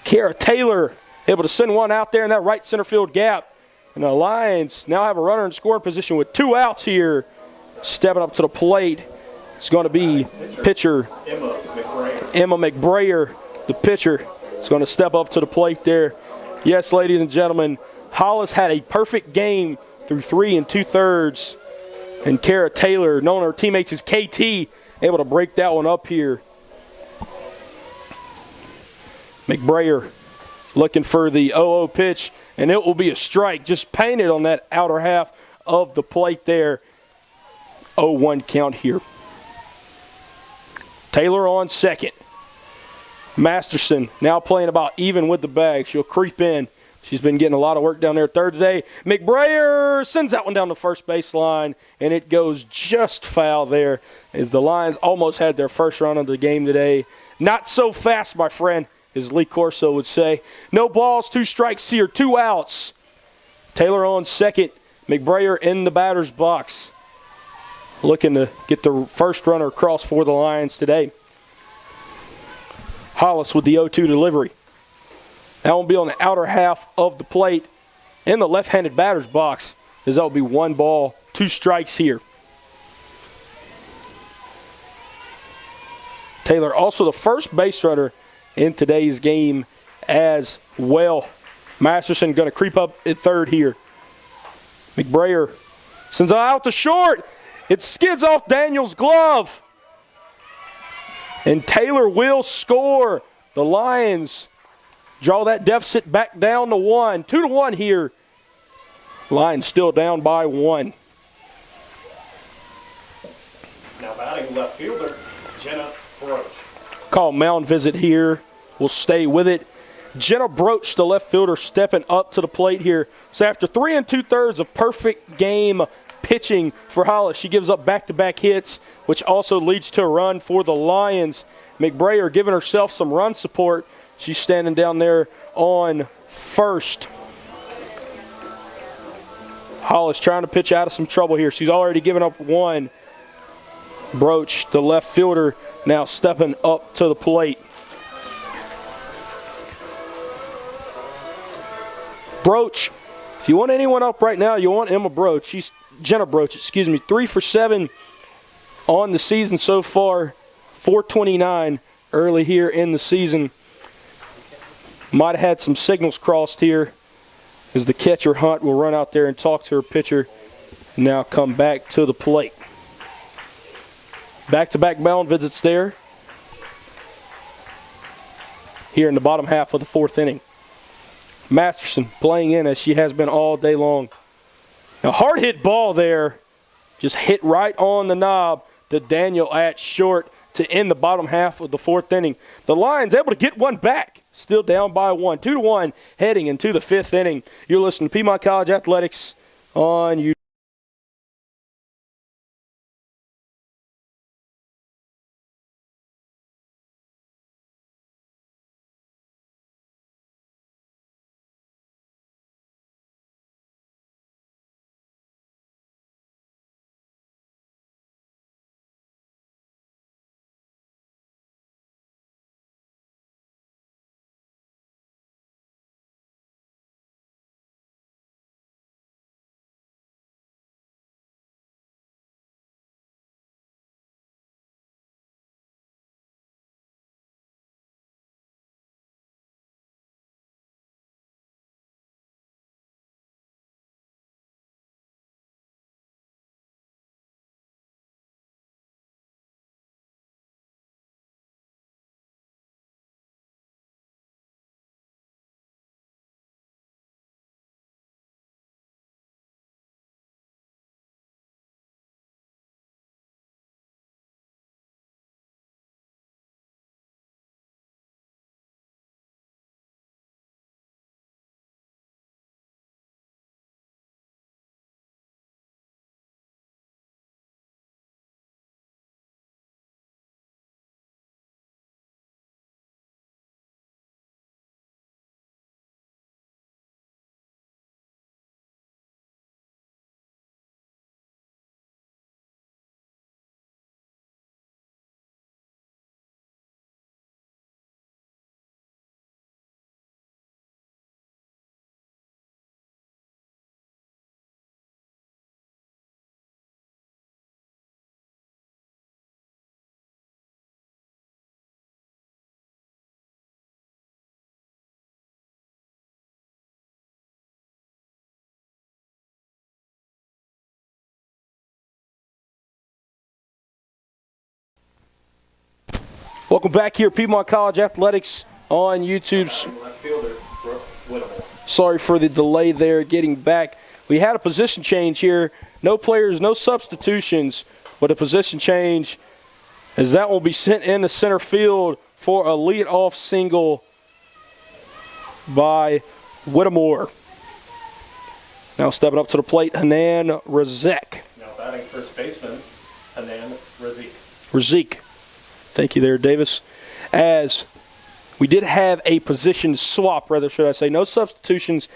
Kara Taylor able to send one out there in that right center field gap. And the Lions now have a runner in scoring position with 2 outs here. Stepping up to the plate, it's going to be pitcher Emma McBrayer, the pitcher, is going to step up to the plate there. Yes, ladies and gentlemen, Hollis had a perfect game through 3 2/3. And Kara Taylor, known to her teammates as KT, able to break that one up here. McBrayer looking for the 0-0 pitch, and it will be a strike, just painted on that outer half of the plate there. 0-1 count here. Taylor on second. Masterson now playing about even with the bag. She'll creep in. She's been getting a lot of work down there third today. McBrayer sends that one down the first baseline, and it goes just foul there, as the Lions almost had their first run of the game today. Not so fast, my friend, as Lee Corso would say. No balls, 2 strikes here, 2 outs. Taylor on second. McBrayer in the batter's box, looking to get the first runner across for the Lions today. Hollis with the 0-2 delivery. That will be on the outer half of the plate in the left-handed batter's box, as that will be 1 ball, 2 strikes here. Taylor also the first base runner in today's game as well. Masterson going to creep up at third here. McBrayer sends it out to short. It skids off Daniel's glove. And Taylor will score. The Lions draw that deficit back down to 1. 2-1 here. Lions still down by 1. Now batting left fielder, Jenna Broach. Call mound visit here. We'll stay with it. Jenna Broach, the left fielder, stepping up to the plate here. So after 3 2/3 of perfect game pitching for Hollis, she gives up back-to-back hits, which also leads to a run for the Lions. McBrayer giving herself some run support. She's standing down there on first. Hollis trying to pitch out of some trouble here. She's already given up 1. Broach, the left fielder, now stepping up to the plate. Broach, if you want anyone up right now, you want Jenna Broach, 3 for 7 on the season so far, 429 early here in the season. Might have had some signals crossed here, as the catcher Hunt will run out there and talk to her pitcher, and now come back to the plate. Back-to-back mound visits there here in the bottom half of the fourth inning. Masterson playing in as she has been all day long. A hard hit ball there, just hit right on the knob to Daniel at short to end the bottom half of the fourth inning. The Lions able to get one back, still down by 1, 2-1, heading into the fifth inning. You're listening to Piedmont College Athletics on YouTube. Welcome back here, Piedmont College Athletics on YouTube. Sorry for the delay there getting back. We had a position change here. No players, no substitutions, but a position change as that will be sent into center field for a leadoff single by Whittemore. Now stepping up to the plate, Hanan Razek. Now batting first baseman, Hanan Razik. Razik. Thank you there, Davis. As we did have a position swap, rather should I say, no substitutions.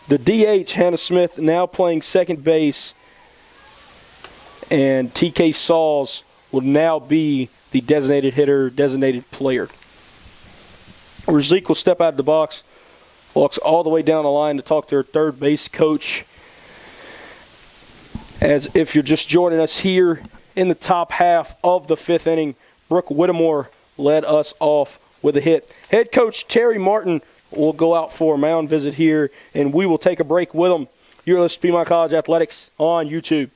The DH, Hannah Smith, now playing second base, and TK Sauls will now be the designated hitter, designated player. Razik will step out of the box, walks all the way down the line to talk to her third base coach. As if you're just joining us here in the top half of the fifth inning, Brooke Whittemore led us off with a hit. Head coach Terry Martin will go out for a mound visit here, and we will take a break with him. You're listening to Piedmont College Athletics on YouTube.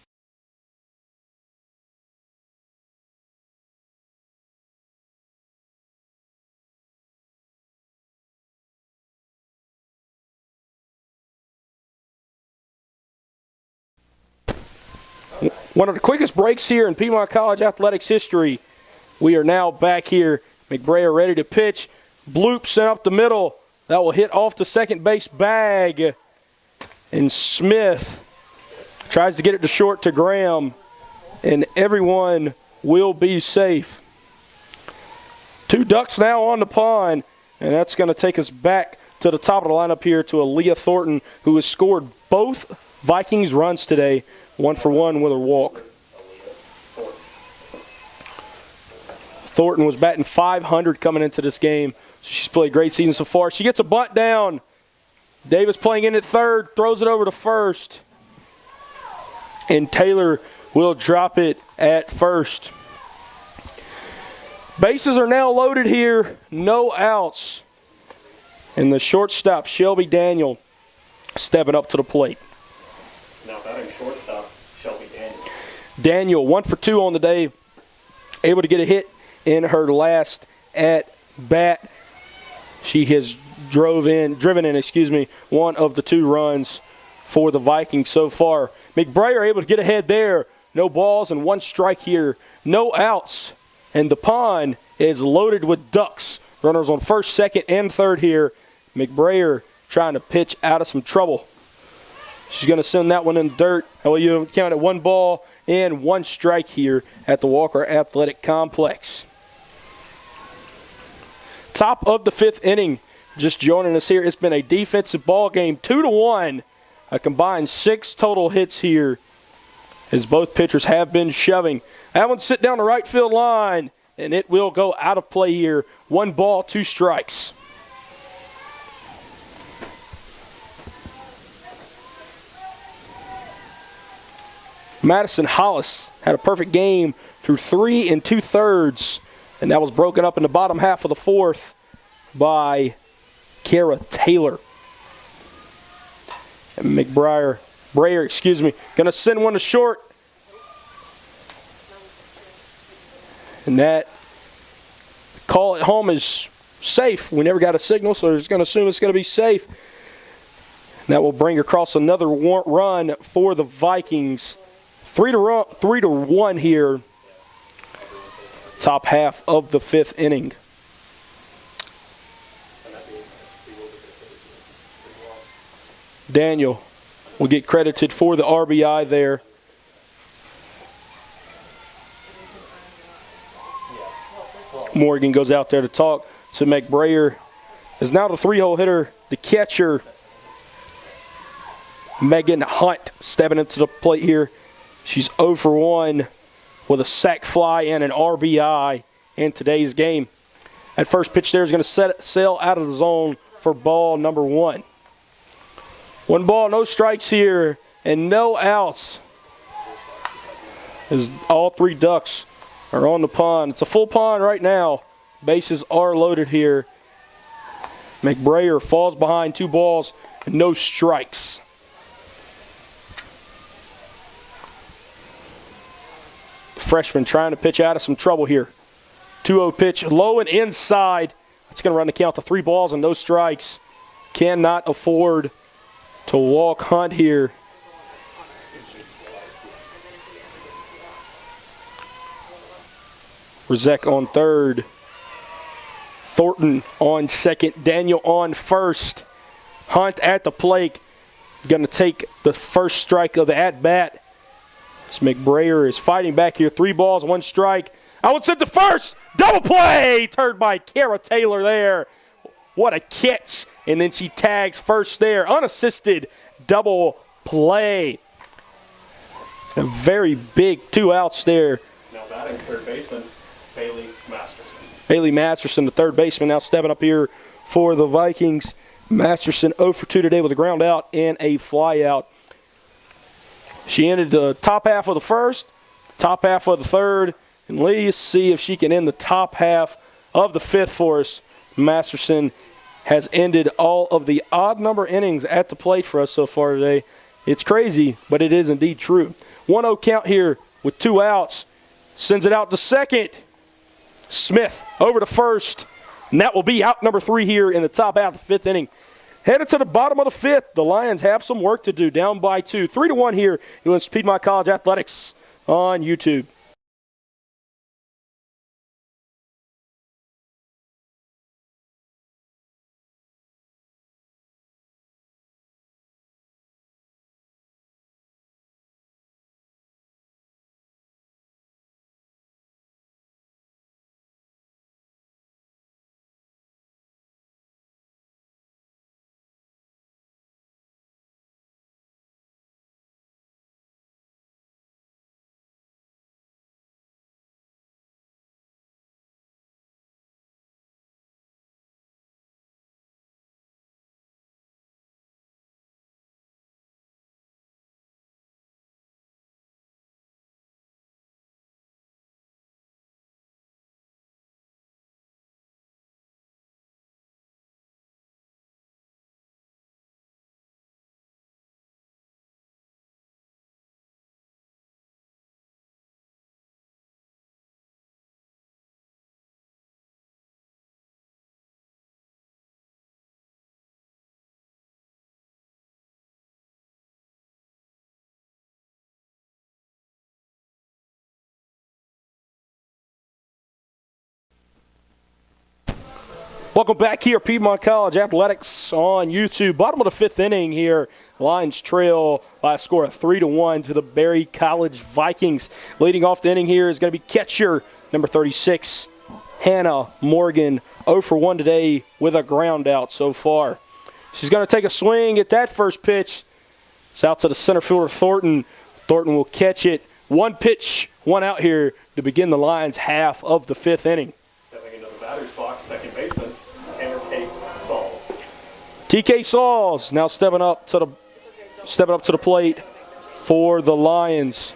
One of the quickest breaks here in Piedmont College Athletics history. We are now back here. McBrayer ready to pitch. Bloop sent up the middle. That will hit off the second base bag. And Smith tries to get it to short to Graham. And everyone will be safe. 2 ducks now on the pond. And that's going to take us back to the top of the lineup here to Aaliyah Thornton, who has scored both Vikings runs today. 1-for-1 with her walk. Thornton was batting .500 coming into this game. She's played a great season so far. She gets a bunt down. Davis playing in at third, throws it over to first. And Taylor will drop it at first. Bases are now loaded here. No outs. And the shortstop, Shelby Daniel, stepping up to the plate. Now batting shortstop, Shelby Daniel. Daniel, 1 for 2 on the day. Able to get a hit in her last at bat. She has driven in, one of the 2 runs for the Vikings so far. McBrayer able to get ahead there. No balls and 1 strike here. No outs. And the pond is loaded with ducks. Runners on first, second, and third here. McBrayer trying to pitch out of some trouble. She's going to send that one in the dirt. LU counted 1 ball and 1 strike here at the Walker Athletic Complex. Top of the 5th inning. Just joining us here. It's been a defensive ball game, 2-1. A combined 6 total hits here as both pitchers have been shoving. That one sit down the right field line, and it will go out of play here. 1 ball, 2 strikes. Madison Hollis had a perfect game through 3 2/3, and that was broken up in the bottom half of the 4th by Kara Taylor. And Brayer, going to send one to short. And that call at home is safe. We never got a signal, so we're going to assume it's going to be safe. And that will bring across another run for the Vikings. 3-1 here. Top half of the 5th inning. Daniel will get credited for the RBI there. Morgan goes out there to talk to McBrayer. Is now the 3-hole hitter, the catcher, Megan Hunt, stepping into the plate here. She's 0 for 1 with a sac fly and an RBI in today's game. That first pitch there is going to sail out of the zone for ball number 1. 1 ball, no strikes here, and no outs. As all 3 ducks are on the pond. It's a full pond right now. Bases are loaded here. McBrayer falls behind 2 balls and no strikes. The freshman trying to pitch out of some trouble here. 2-0 pitch, low and inside. It's going to run the count to 3 balls and no strikes. Cannot afford to walk Hunt here. Rizek on third. Thornton on second. Daniel on first. Hunt at the plate. Going to take the first strike of the at-bat. As McBrayer is fighting back here. 3 balls, 1 strike. I would send to first. Double play. Turned by Kara Taylor there. What a catch. And then she tags first there. Unassisted double play. A very big 2 outs there. Now batting third baseman, Bailey Masterson. Bailey Masterson, the third baseman, now stepping up here for the Vikings. Masterson 0 for 2 today with a ground out and a fly out. She ended the top half of the first, top half of the third, and let's see if she can end the top half of the 5th for us. Masterson has ended all of the odd number innings at the plate for us so far today. It's crazy, but it is indeed true. 1-0 count here with 2 outs. Sends it out to second. Smith over to first. And that will be out number 3 here in the top half of the 5th inning. Headed to the bottom of the 5th. The Lions have some work to do. Down by 2. 3-1 here in Piedmont College Athletics on YouTube. Welcome back here, Piedmont College Athletics on YouTube. Bottom of the fifth inning here. Lions trail by a score of 3-1 to the Berry College Vikings. Leading off the inning here is going to be catcher number 36, Hannah Morgan. 0 for 1 today with a ground out so far. She's going to take a swing at that first pitch. It's out to the center fielder, Thornton. Thornton will catch it. One pitch, one out here to begin the Lions' half of the fifth inning. Stepping into the batter's box, second baseman, TK Sauls. TK Sauls now stepping up to the plate for the Lions.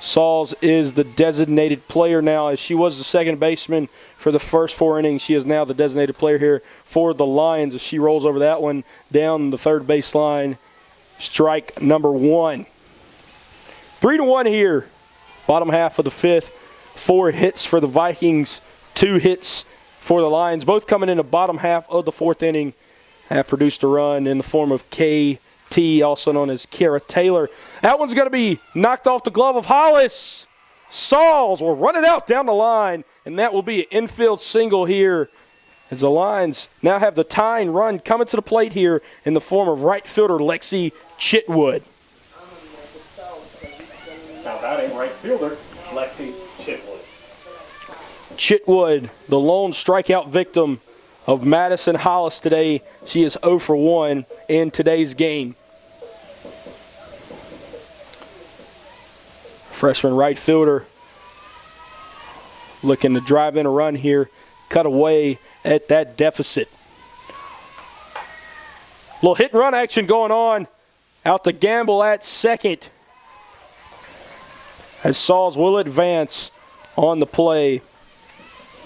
Sauls is the designated player now, as she was the second baseman for the first 4 innings. She is now the designated player here for the Lions as she rolls over that one down the third baseline. Strike number 1. 3-1 here. Bottom half of the fifth. 4 hits for the Vikings, 2 hits for the Lions. Both coming in the bottom half of the fourth inning. Have produced a run in the form of KT, also known as Kara Taylor. That one's going to be knocked off the glove of Hollis. Sauls will run it out down the line, and that will be an infield single here as the Lions now have the tying run coming to the plate here in the form of right fielder Lexi Chitwood. Now batting right fielder, Lexi Chitwood. Chitwood, the lone strikeout victim of Madison Hollis today. She is 0 for 1 in today's game. Freshman right fielder looking to drive in a run here, cut away at that deficit. Little hit and run action going on out to Gamble at second, as Sauls will advance on the play.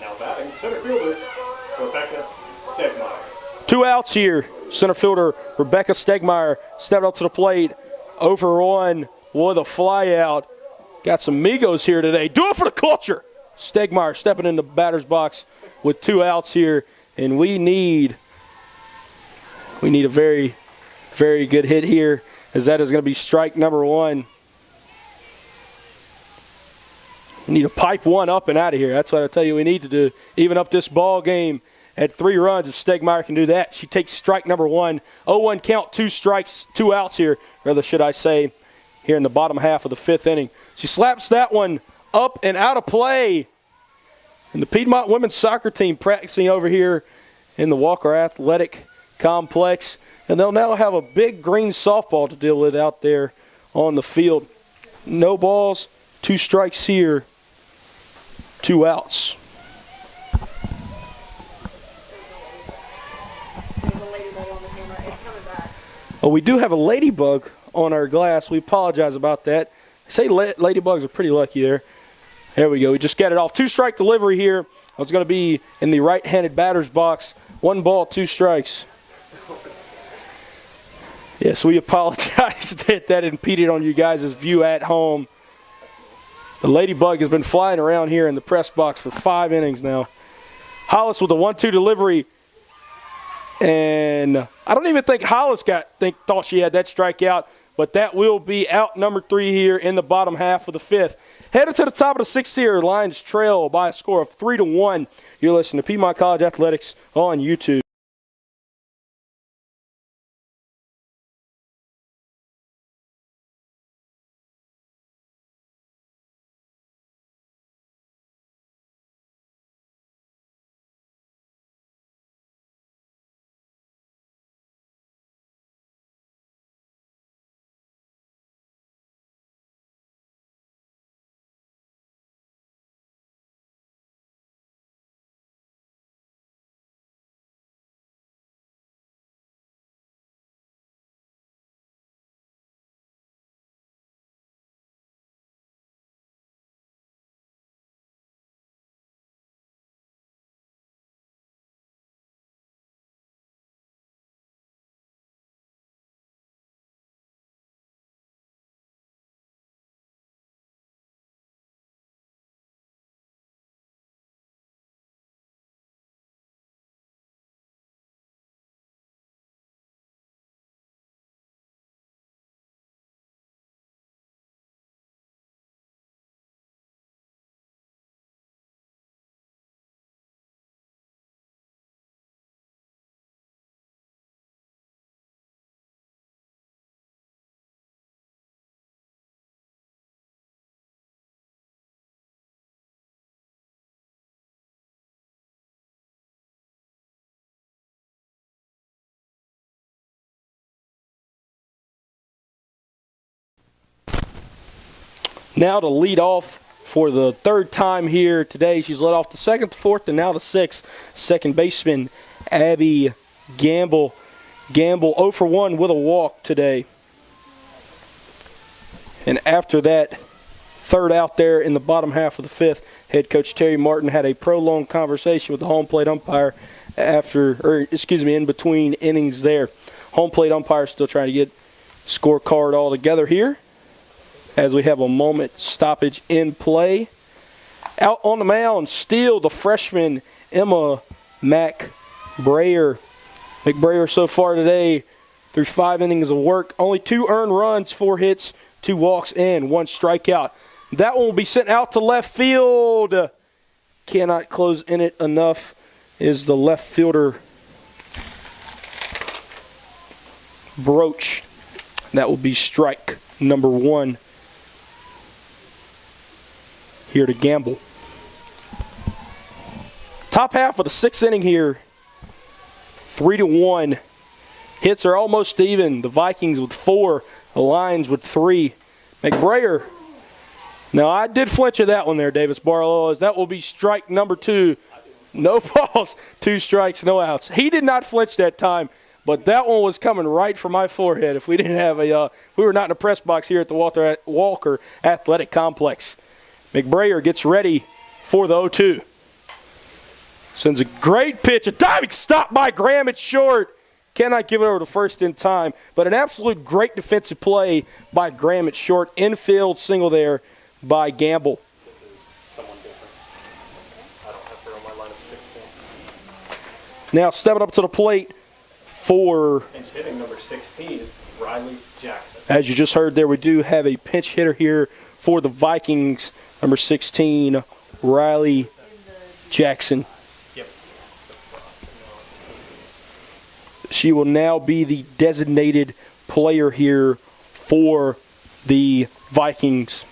Now batting center fielder, Rebecca Stegmeyer. 2 outs here. Center fielder Rebecca Stegmeyer stepped up to the plate. 0 for 1 with a fly out. Got some Migos here today. Do it for the culture. Stegmeyer stepping in the batter's box with 2 outs here, and we need a very, very good hit here, as that is going to be strike number 1. We need to pipe one up and out of here. That's what I tell you we need to do. Even up this ball game at 3 runs. If Stegmeyer can do that, she takes strike number 1. 0-1 count, 2 strikes, 2 outs here, rather should I say, here in the bottom half of the fifth inning. She slaps that one up and out of play. And the Piedmont women's soccer team practicing over here in the Walker Athletic Complex. And they'll now have a big green softball to deal with out there on the field. No balls, 2 strikes here, 2 outs. Oh, we do have a ladybug on our glass. We apologize about that. I say ladybugs are pretty lucky there. There we go. We just got it off. 2-strike delivery here. It's going to be in the right-handed batter's box. 1 ball, 2 strikes. Yes, we apologize that that impeded on you guys' view at home. The ladybug has been flying around here in the press box for 5 innings now. Hollis with a 1-2 delivery. And I don't even think Hollis thought she had that strikeout, but that will be out number 3 here in the bottom half of the fifth. Headed to the top of the sixth here, Lions trail by a score of 3-1. You're listening to Piedmont College Athletics on YouTube. Now to lead off for the third time here today. She's led off the second, the fourth, and now the sixth. Second baseman, Abby Gamble. Gamble 0 for 1 with a walk today. And after that third out there in the bottom half of the fifth, head coach Terry Martin had a prolonged conversation with the home plate umpire in between innings there. Home plate umpire still trying to get scorecard all together here as we have a moment stoppage in play. Out on the mound, still the freshman Emma McBrayer. McBrayer so far today through 5 innings of work. Only 2 earned runs, 4 hits, 2 walks, and 1 strikeout. That one will be sent out to left field. Cannot close in it enough is the left fielder Broach. That will be strike number 1 here to Gamble. Top half of the 6th inning here, 3-1. Hits are almost even. The Vikings with 4, the Lions with 3. McBrayer. Now, I did flinch at that one there, Davis Barlow, as that will be strike number 2. No balls, 2 strikes, no outs. He did not flinch that time, but that one was coming right for my forehead if we didn't have we were not in a press box here at the Walker Athletic Complex. McBrayer gets ready for the 0-2. Sends a great pitch, a diving stop by Graham at short. Cannot give it over to first in time, but an absolute great defensive play by Graham at short. Infield single there by Gamble. This is someone different. I don't have her on my lineup 16. Now stepping up to the plate for Pinch hitting number 16, Riley Jackson. As you just heard there, we do have a pinch hitter here for the Vikings, number 16, Riley Jackson. Yep. She will now be the designated player here for the Vikings.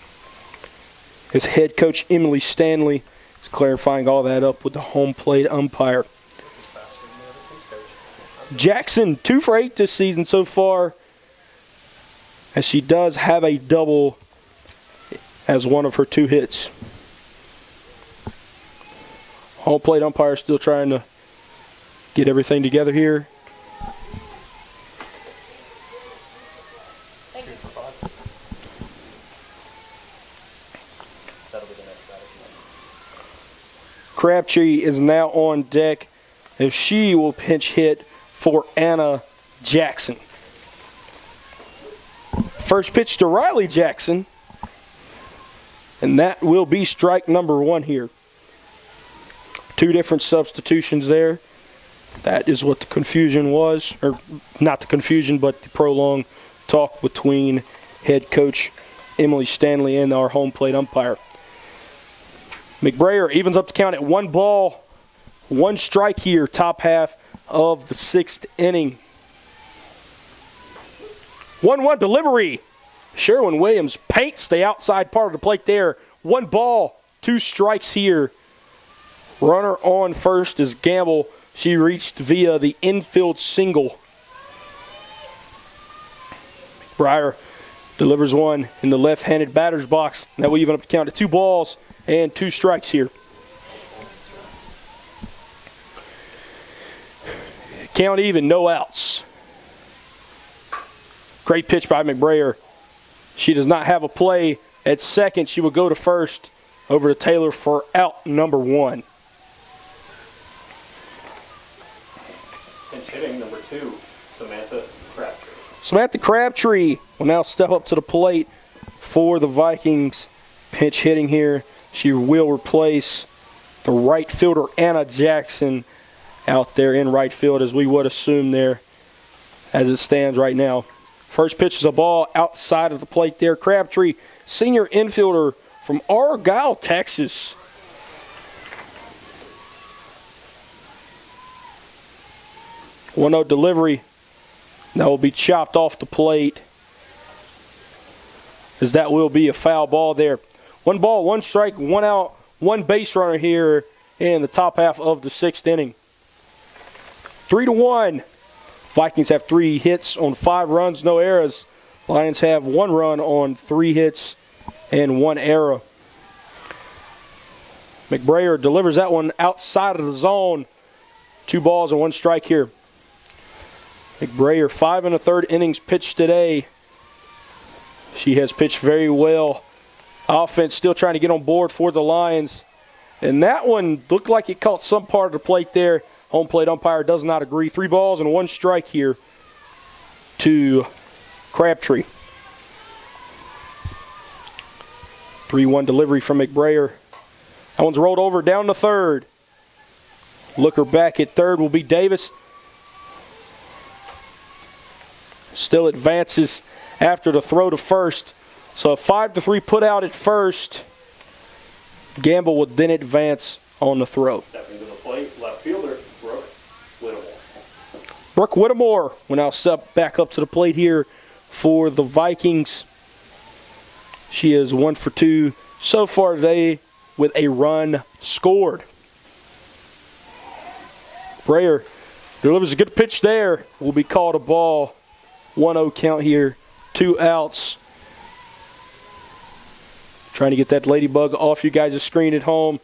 As head coach Emily Stanley is clarifying all that up with the home plate umpire. Jackson, 2 for 8 this season so far, as she does have a double as one of her 2 hits. Home plate umpire still trying to get everything together here. Crabtree is now on deck as she will pinch hit for Anna Jackson. First pitch to Riley Jackson, and that will be strike number 1 here. 2 different substitutions there. That is what the confusion was, or not the confusion, but the prolonged talk between head coach Emily Stanley and our home plate umpire. McBrayer evens up the count at 1 ball, 1 strike here, top half of the 6th inning. 1-1 delivery. Sherwin-Williams paints the outside part of the plate there. 1 ball, 2 strikes here. Runner on first is Gamble. She reached via the infield single. McBrayer delivers one in the left-handed batter's box. That will even up the count to 2 balls and 2 strikes here. Count even, no outs. Great pitch by McBrayer. She does not have a play at second. She will go to first over to Taylor for out number 1. Pinch hitting number 2, Samantha Crabtree. Samantha Crabtree will now step up to the plate for the Vikings. Pinch hitting here. She will replace the right fielder Anna Jackson out there in right field, as we would assume there as it stands right now. First pitch is a ball outside of the plate there. Crabtree, senior infielder from Argyle, Texas. One-0 delivery. That will be chopped off the plate, as that will be a foul ball there. 1 ball, 1 strike, 1 out, 1 base runner here in the top half of the 6th inning. 3-1. Vikings have 3 hits on 5 runs, no errors. Lions have 1 run on 3 hits and 1 error. McBrayer delivers that one outside of the zone. 2 balls and 1 strike here. McBrayer, 5 1/3 innings pitched today. She has pitched very well. Offense still trying to get on board for the Lions. And that one looked like it caught some part of the plate there. Home plate umpire does not agree. 3 balls and 1 strike here to Crabtree. 3-1 delivery from McBrayer. That one's rolled over down to third. Looker back at third will be Davis. Still advances after the throw to first. So a 5-3 put out at first. Gamble would then advance on the throw. Stepping to the plate, left fielder, Brooke Whittemore. Brooke Whittemore will now step back up to the plate here for the Vikings. She is 1 for 2 so far today with a run scored. Brayer delivers a good pitch there. Will be called a ball. 1-0 count here. 2 outs. Trying to get that ladybug off you guys' screen at home.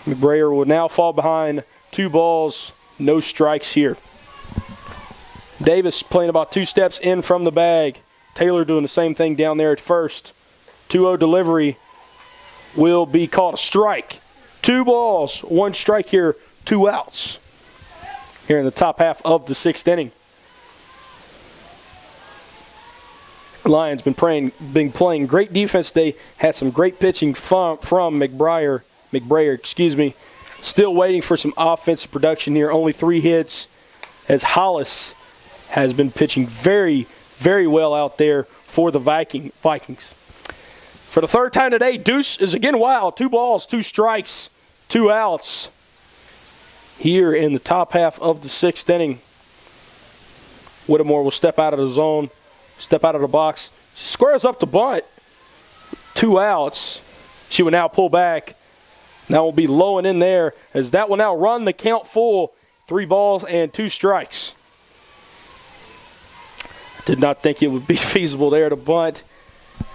McBrayer will now fall behind. 2 balls, no strikes here. Davis playing about 2 steps in from the bag. Taylor doing the same thing down there at first. 2-0 delivery will be called a strike. 2 balls, 1 strike here, 2 outs. Here in the top half of the 6th inning. Lions been playing great defense. They had some great pitching from McBrayer, Still waiting for some offensive production here. Only 3 hits as Hollis has been pitching very, very well out there for the Vikings. For the 3rd time today, Deuce is again wild. 2 balls, 2 strikes, 2 outs. Here in the top half of the 6th inning. Whittemore will step out of the zone. Step out of the box. She squares up the bunt. 2 outs. She will now pull back. Now will be low and in there as that will now run the count full. 3 balls and 2 strikes. Did not think it would be feasible there to bunt,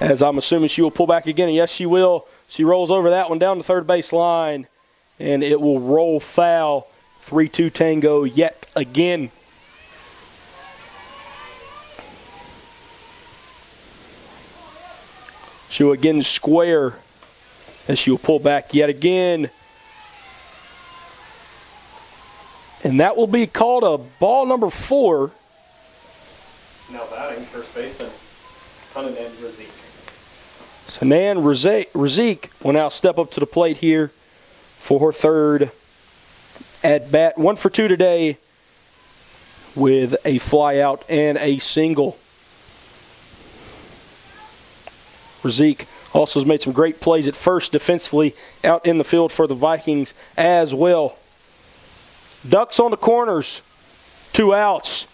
as I'm assuming she will pull back again. And yes, she will. She rolls over that one down the third base line, and it will roll foul. 3-2 tango yet again. She will again square as she will pull back yet again. And that will be called a ball number 4. Now batting, first baseman, Hanan Razik. Hanan Razik will now step up to the plate here for her 3rd at bat. 1 for 2 today with a fly out and a single. Razik also has made some great plays at first defensively out in the field for the Vikings as well. Ducks on the corners. 2 outs.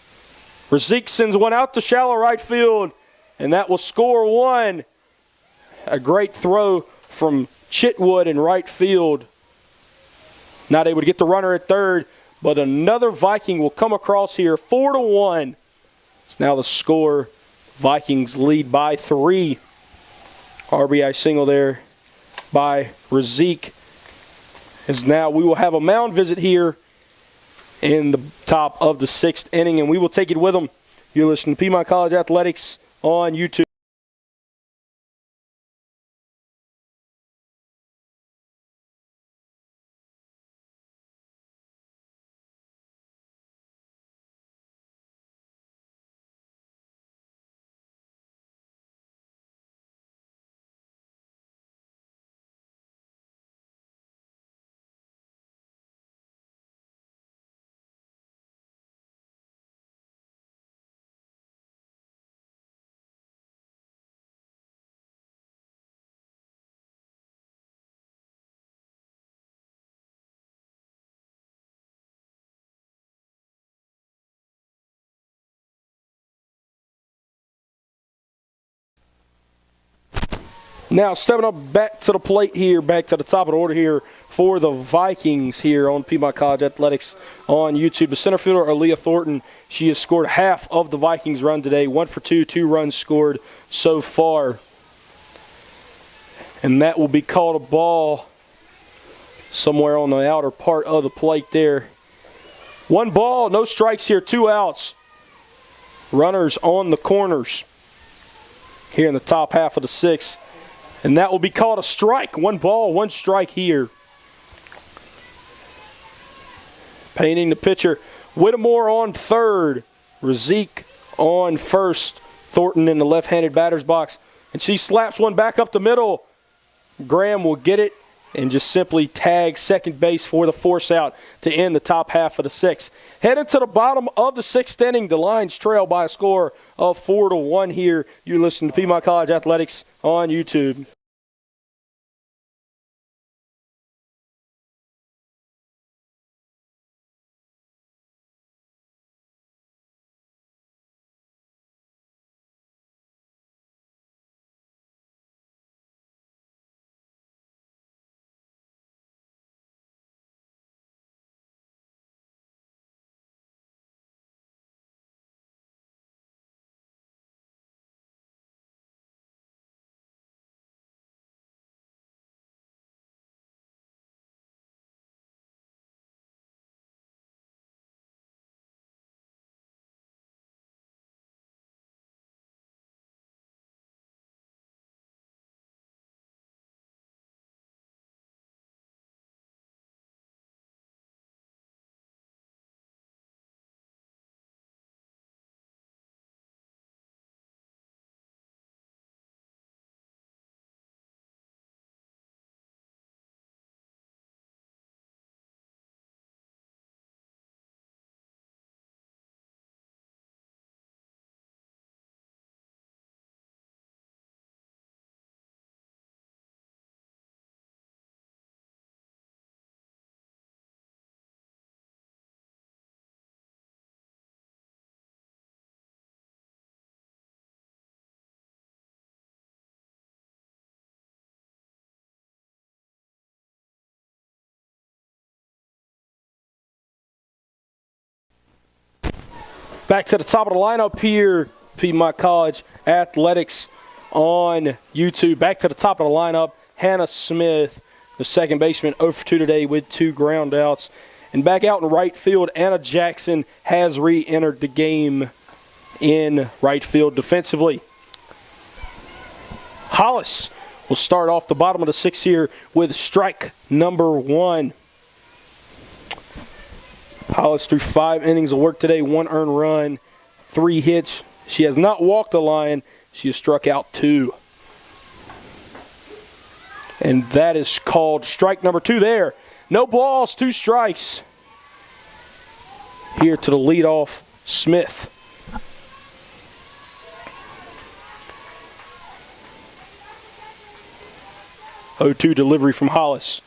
Razik sends one out to shallow right field, and that will score 1. A great throw from Chitwood in right field. Not able to get the runner at 3rd, but another Viking will come across here. 4-1. It's now the score. Vikings lead by 3. RBI single there by Razik. As now we will have a mound visit here in the top of the 6th inning, and we will take it with them. You're listening to Piedmont College Athletics on YouTube. Now stepping up back to the plate here, back to the top of the order here for the Vikings here on Piedmont College Athletics on YouTube. The center fielder, Aaliyah Thornton, she has scored half of the Vikings' run today. 1 for 2, 2 runs scored so far. And that will be called a ball somewhere on the outer part of the plate there. 1 ball, no strikes here, 2 outs. Runners on the corners here in the top half of the 6th. And that will be called a strike. 1 ball, 1 strike here. Painting the pitcher. Whittemore on third. Razik on first. Thornton in the left-handed batter's box. And she slaps one back up the middle. Graham will get it and just simply tag second base for the force out to end the top half of the 6th. Heading to the bottom of the 6th inning, the Lions trail by a score of 4-1 here. You're listening to Piedmont College Athletics on YouTube. Back to the top of the lineup here, Piedmont College Athletics on YouTube. Back to the top of the lineup, Hannah Smith, the second baseman, 0 for 2 today with 2 ground outs. And back out in right field, Anna Jackson has re-entered the game in right field defensively. Hollis will start off the bottom of the 6th here with strike number 1. Hollis through 5 innings of work today, 1 earned run, 3 hits. She has not walked a Lion. She has struck out 2. And that is called strike number 2 there. No balls, 2 strikes. Here to the leadoff, Smith. Oh, 2 delivery from Hollis.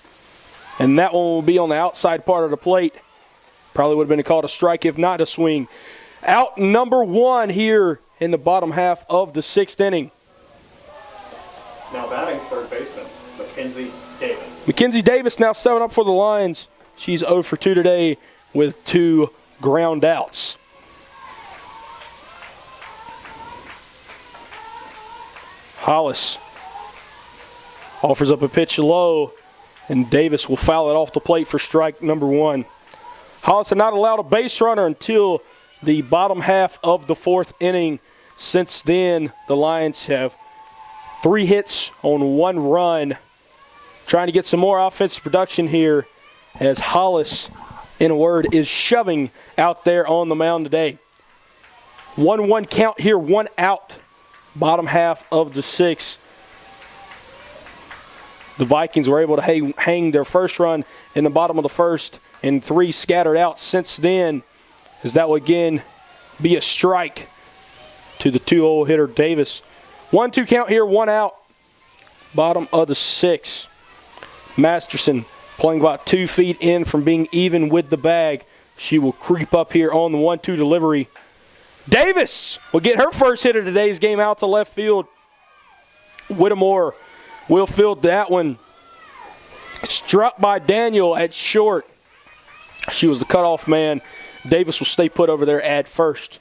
And that one will be on the outside part of the plate. Probably would have been called a strike if not a swing. Out number 1 here in the bottom half of the 6th inning. Now batting third baseman, Mackenzie Davis. Mackenzie Davis now stepping up for the Lions. She's 0 for 2 today with 2 ground outs. Hollis offers up a pitch low, and Davis will foul it off the plate for strike number 1. Hollis had not allowed a base runner until the bottom half of the 4th inning. Since then, the Lions have 3 hits on 1 run. Trying to get some more offensive production here as Hollis, in a word, is shoving out there on the mound today. 1-1 count here, 1 out. Bottom half of the 6th. The Vikings were able to hang their first run in the bottom of the 1st and 3 scattered out since then, as that will again be a strike to the 2-0 hitter Davis. 1-2 count here, 1 out. Bottom of the 6th. Masterson playing about 2 feet in from being even with the bag. She will creep up here on the 1-2 delivery. Davis will get her first hit of today's game out to left field. Whittemore will field that one. Struck by Daniel at short. She was the cutoff man. Davis will stay put over there at first.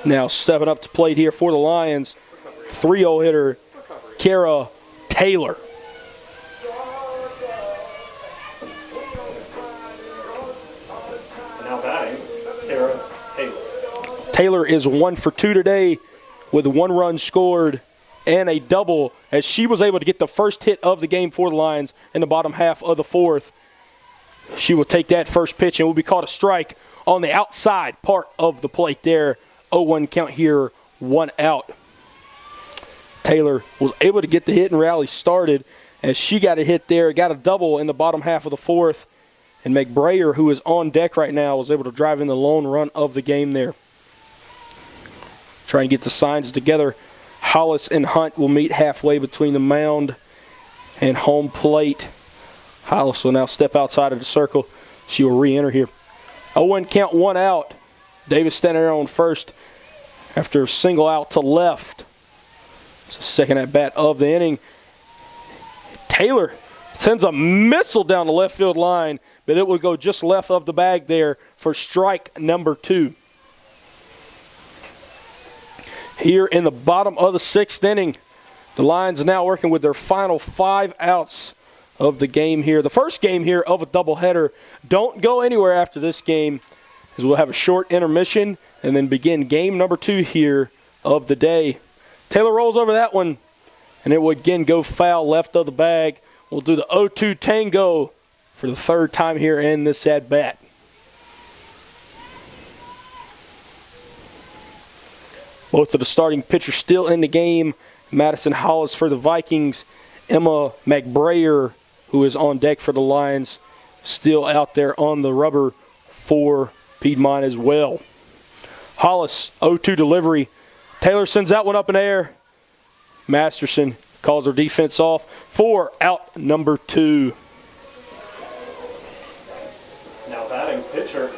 Now stepping up to plate here for the Lions, 3-0 hitter, Kara Taylor. Now batting, Kara Taylor. Taylor is 1 for 2 today with 1 run scored and a double, as she was able to get the first hit of the game for the Lions in the bottom half of the 4th. She will take that first pitch and will be called a strike on the outside part of the plate there. 0-1 count here, 1 out. Taylor was able to get the hit and rally started as she got a hit there, got a double in the bottom half of the 4th. And McBrayer, who is on deck right now, was able to drive in the lone run of the game there. Trying to get the signs together. Hollis and Hunt will meet halfway between the mound and home plate. Hollis will now step outside of the circle. She will re-enter here. 0-1 count, 1 out. Davis standing there on first after a single out to left. It's the second at bat of the inning. Taylor sends a missile down the left field line, but it will go just left of the bag there for strike number 2. Here in the bottom of the 6th inning, the Lions now working with their final 5 outs of the game here. The first game here of a doubleheader. Don't go anywhere after this game, as we'll have a short intermission and then begin game number 2 here of the day. Taylor rolls over that one, and it will again go foul left of the bag. We'll do the 0-2 tango for the 3rd time here in this at-bat. Both of the starting pitchers still in the game. Madison Hollis for the Vikings. Emma McBrayer, who is on deck for the Lions, still out there on the rubber for Piedmont as well. Hollis, 0-2 delivery. Taylor sends that one up in the air. Masterson calls her defense off for out number 2. Now batting, pitcher,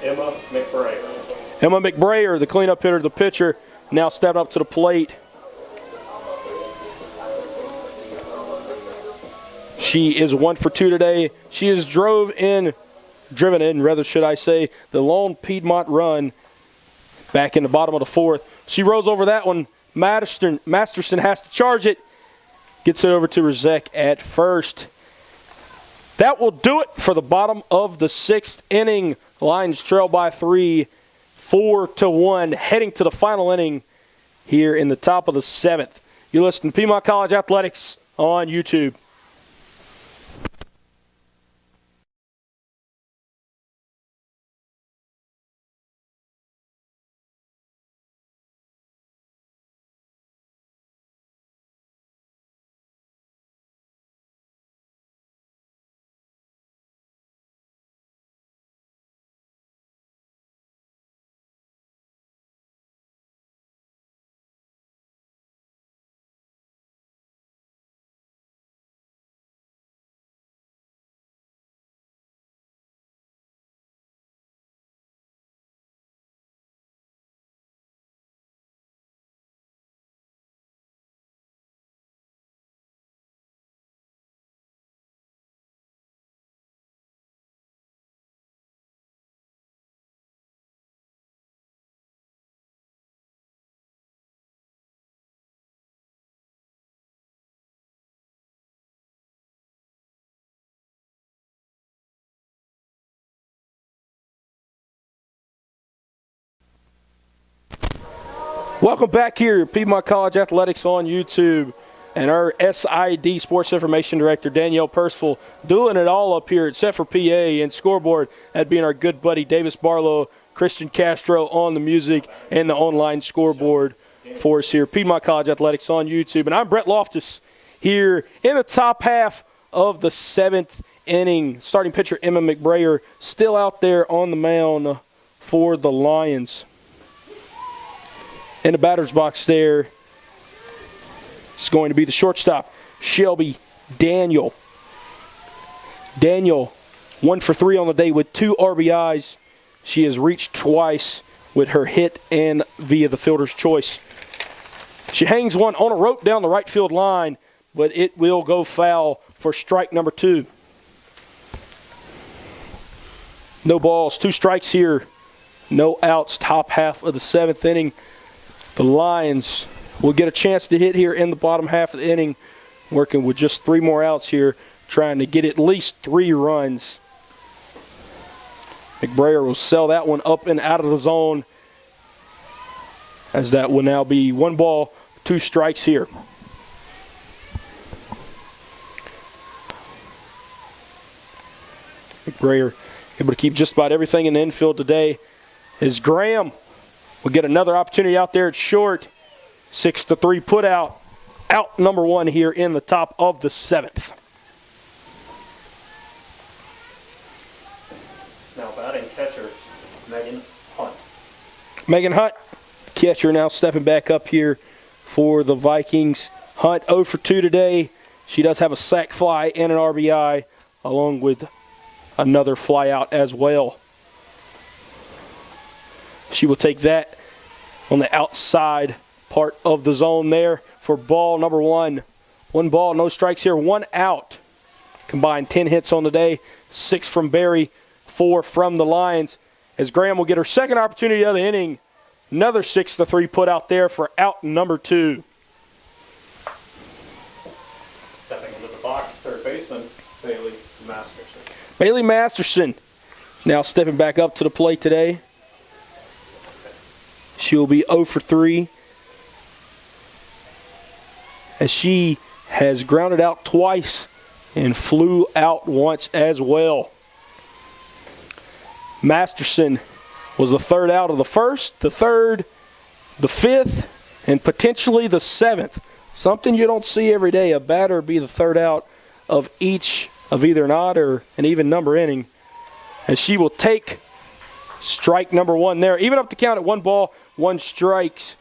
Emma McBrayer. Emma McBrayer, the cleanup hitter, the pitcher, now stepping up to the plate. She is 1 for 2 today. She has driven in, the lone Piedmont run back in the bottom of the 4th. She rolls over that one. Masterson has to charge it. Gets it over to Rizek at first. That will do it for the bottom of the 6th inning. Lions trail by 3, 4-1, heading to the final inning here in the top of the 7th. You're listening to Piedmont College Athletics on YouTube. Welcome back here, Piedmont College Athletics on YouTube, and our SID Sports Information Director, Danielle Percival, doing it all up here except for PA and scoreboard. That being our good buddy Davis Barlow, Christian Castro on the music and the online scoreboard for us here. Piedmont College Athletics on YouTube, and I'm Brett Loftus here in the top half of the 7th inning. Starting pitcher Emma McBrayer still out there on the mound for the Lions. In the batter's box there, it's going to be the shortstop, Shelby Daniel. Daniel, 1 for 3 on the day with 2 RBIs. She has reached twice with her hit and via the fielder's choice. She hangs one on a rope down the right field line, but it will go foul for strike number 2. No balls, 2 strikes here, no outs, top half of the 7th inning. The Lions will get a chance to hit here in the bottom half of the inning, working with just 3 more outs here, trying to get at least 3 runs. McBrayer will sell that one up and out of the zone, as that will now be 1 ball, 2 strikes here. McBrayer able to keep just about everything in the infield today, as Graham will get another opportunity out there at short. 6-3 put out number 1 here in the top of the 7th. Now batting catcher, Megan Hunt. Megan Hunt, catcher, now stepping back up here for the Vikings. Hunt 0 for 2 today. She does have a sac fly and an RBI, along with another fly out as well. She will take that on the outside part of the zone there for ball number 1. 1 ball, no strikes here, 1 out. Combined 10 hits on the day, 6 from Barry, 4 from the Lions. As Graham will get her second opportunity of the inning. Another 6-3 put out there for out number 2. Stepping into the box, third baseman, Bailey Masterson. Bailey Masterson now stepping back up to the plate today. She'll be 0 for 3, as she has grounded out twice and flew out once as well. Masterson was the 3rd out of the 1st, the 3rd, the 5th, and potentially the 7th. Something you don't see every day, a batter be the 3rd out of each of either an odd or an even number inning, as she will take strike number 1 there. Even up to count at 1 ball, 1 strikes,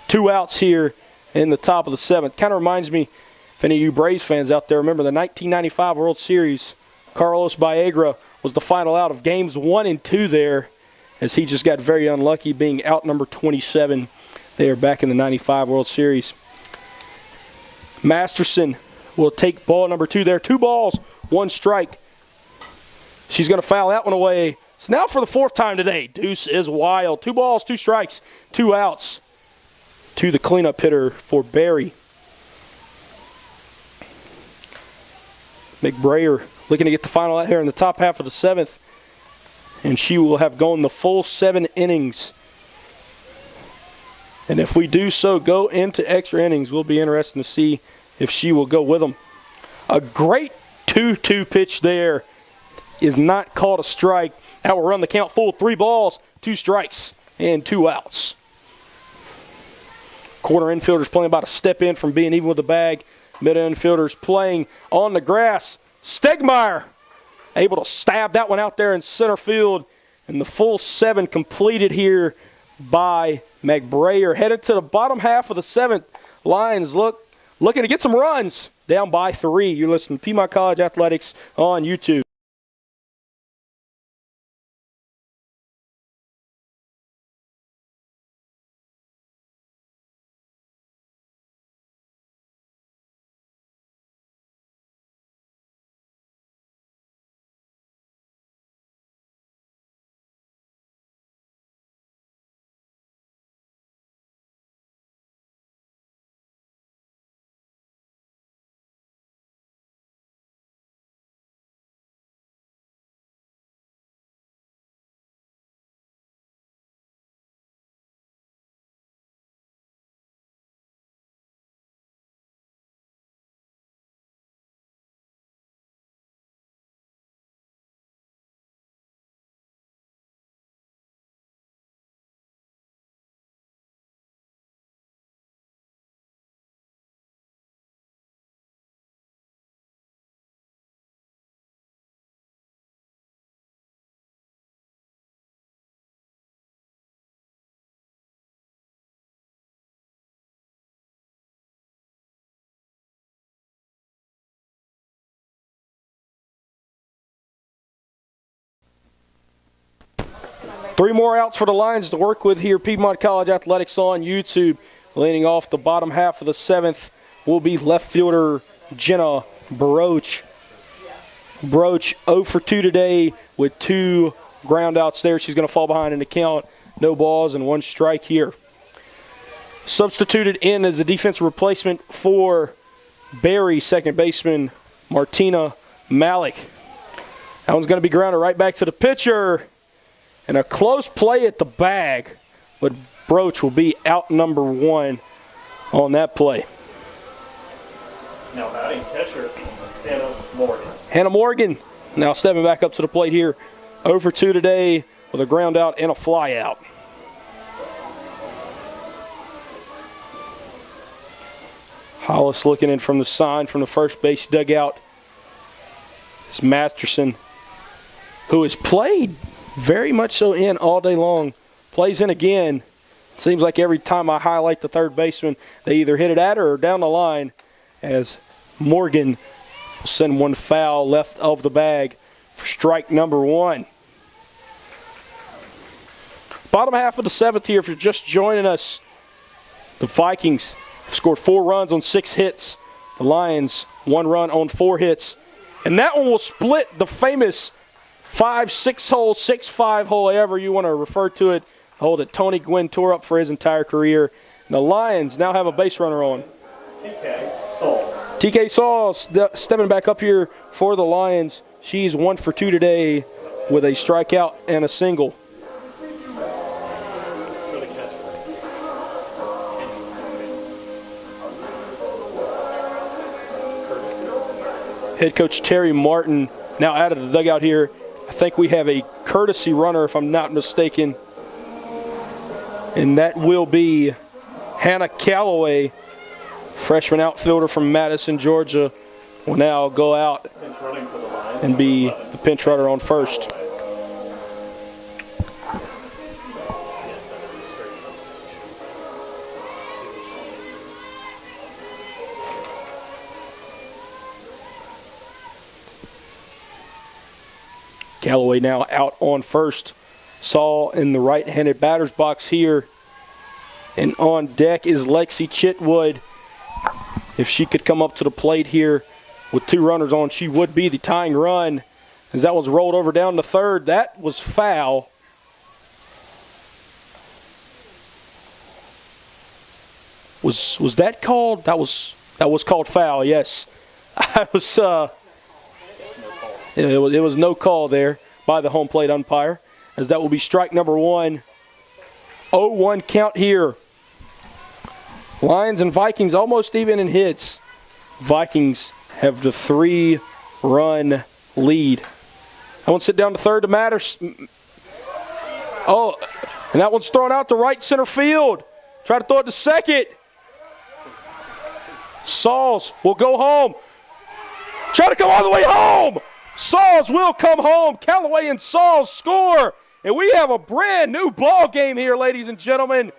2 outs here in the top of the 7th. Kind of reminds me, if any of you Braves fans out there remember the 1995 World Series, Carlos Baegra was the final out of games 1 and 2 there, as he just got very unlucky being out number 27 there back in the 95 World Series. Masterson will take ball number 2 there. 2 balls, 1 strike. She's going to foul that one away. So now for the 4th time today, Deuce is wild. 2 balls, 2 strikes, 2 outs to the cleanup hitter for Barry. McBrayer looking to get the final out here in the top half of the 7th. And she will have gone the full 7 innings. And if we do so, go into extra innings, we'll be interested to see if she will go with them. A great 2-2 pitch there is not called a strike. That will run the count full. 3 balls, 2 strikes, and 2 outs. Corner infielders playing about a step in from being even with the bag. Mid infielders playing on the grass. Stegmeyer able to stab that one out there in center field. And the full 7 completed here by McBrayer. Headed to the bottom half of the 7th. Lions looking to get some runs. Down by 3. You're listening to Piedmont College Athletics on YouTube. Three more outs for the Lions to work with here. Piedmont College Athletics on YouTube. Leaning off the bottom half of the 7th will be left fielder Jenna Broach. Broach 0 for 2 today with 2 ground outs there. She's going to fall behind in the count. No balls and 1 strike here. Substituted in as a defensive replacement for Barry, second baseman Martina Malik. That one's going to be grounded right back to the pitcher. And a close play at the bag, but Broach will be out number 1 on that play. Now batting catcher, Hannah Morgan. Hannah Morgan now stepping back up to the plate here. 0 for 2 today with a ground out and a fly out. Hollis looking in from the sign from the first base dugout. It's Masterson, who has played very much so in all day long. Plays in again. Seems like every time I highlight the third baseman, they either hit it at her or down the line, as Morgan will send one foul left of the bag for strike number 1. Bottom half of the 7th here, if you're just joining us, the Vikings have scored 4 runs on 6 hits. The Lions, 1 run on 4 hits. And that one will split the famous 5-6 hole, 6-5 hole, however you want to refer to it, hole that Tony Gwynn tore up for his entire career. And the Lions now have a base runner on. TK Sauls stepping back up here for the Lions. She's 1 for 2 today with a strikeout and a single. Head coach Terry Martin now out of the dugout here. I think we have a courtesy runner, if I'm not mistaken. And that will be Hannah Calloway, freshman outfielder from Madison, Georgia, will now go out and be the pinch runner on first. Callaway now out on first. Saul in the right-handed batter's box here. And on deck is Lexi Chitwood. If she could come up to the plate here with 2 runners on, she would be the tying run. As that was rolled over down to third, that was foul. Was that called? That was called foul. Yes, it was no call there by the home plate umpire, as that will be strike number 1. 0-1 count here. Lions and Vikings almost even in hits. Vikings have the 3-run lead. That one sit down to third to Matters. Oh, and that one's thrown out to right center field. Try to throw it to second. Sauls will go home. Try to come all the way home. Sauls will come home. Callaway and Sauls score. And we have a brand new ball game here, ladies and gentlemen.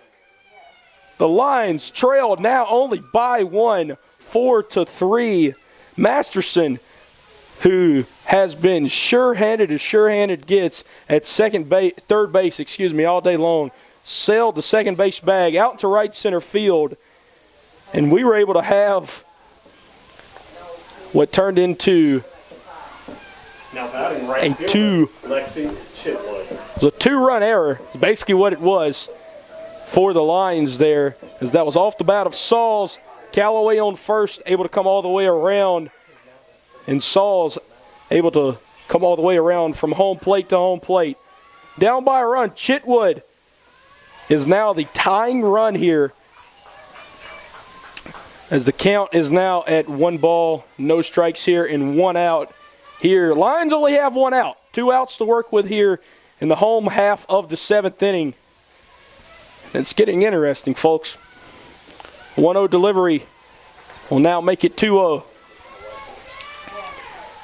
The Lions trailed now only by 1, 4-3. Masterson, who has been sure-handed as sure-handed gets at third base, all day long, sailed the second base bag out to right center field. And we were able to have what turned into now batting right a 2. Lexi Chitwood. It was a 2-run error. It's basically what it was for the Lions there, as that was off the bat of Sauls. Callaway on first, able to come all the way around. And Sauls able to come all the way around from home plate to home plate. Down by a run, Chitwood is now the tying run here, as the count is now at 1 ball, no strikes here, and 1 out here. Lions only have 1 out. 2 outs to work with here in the home half of the 7th inning. It's getting interesting, folks. 1-0 delivery will now make it 2-0.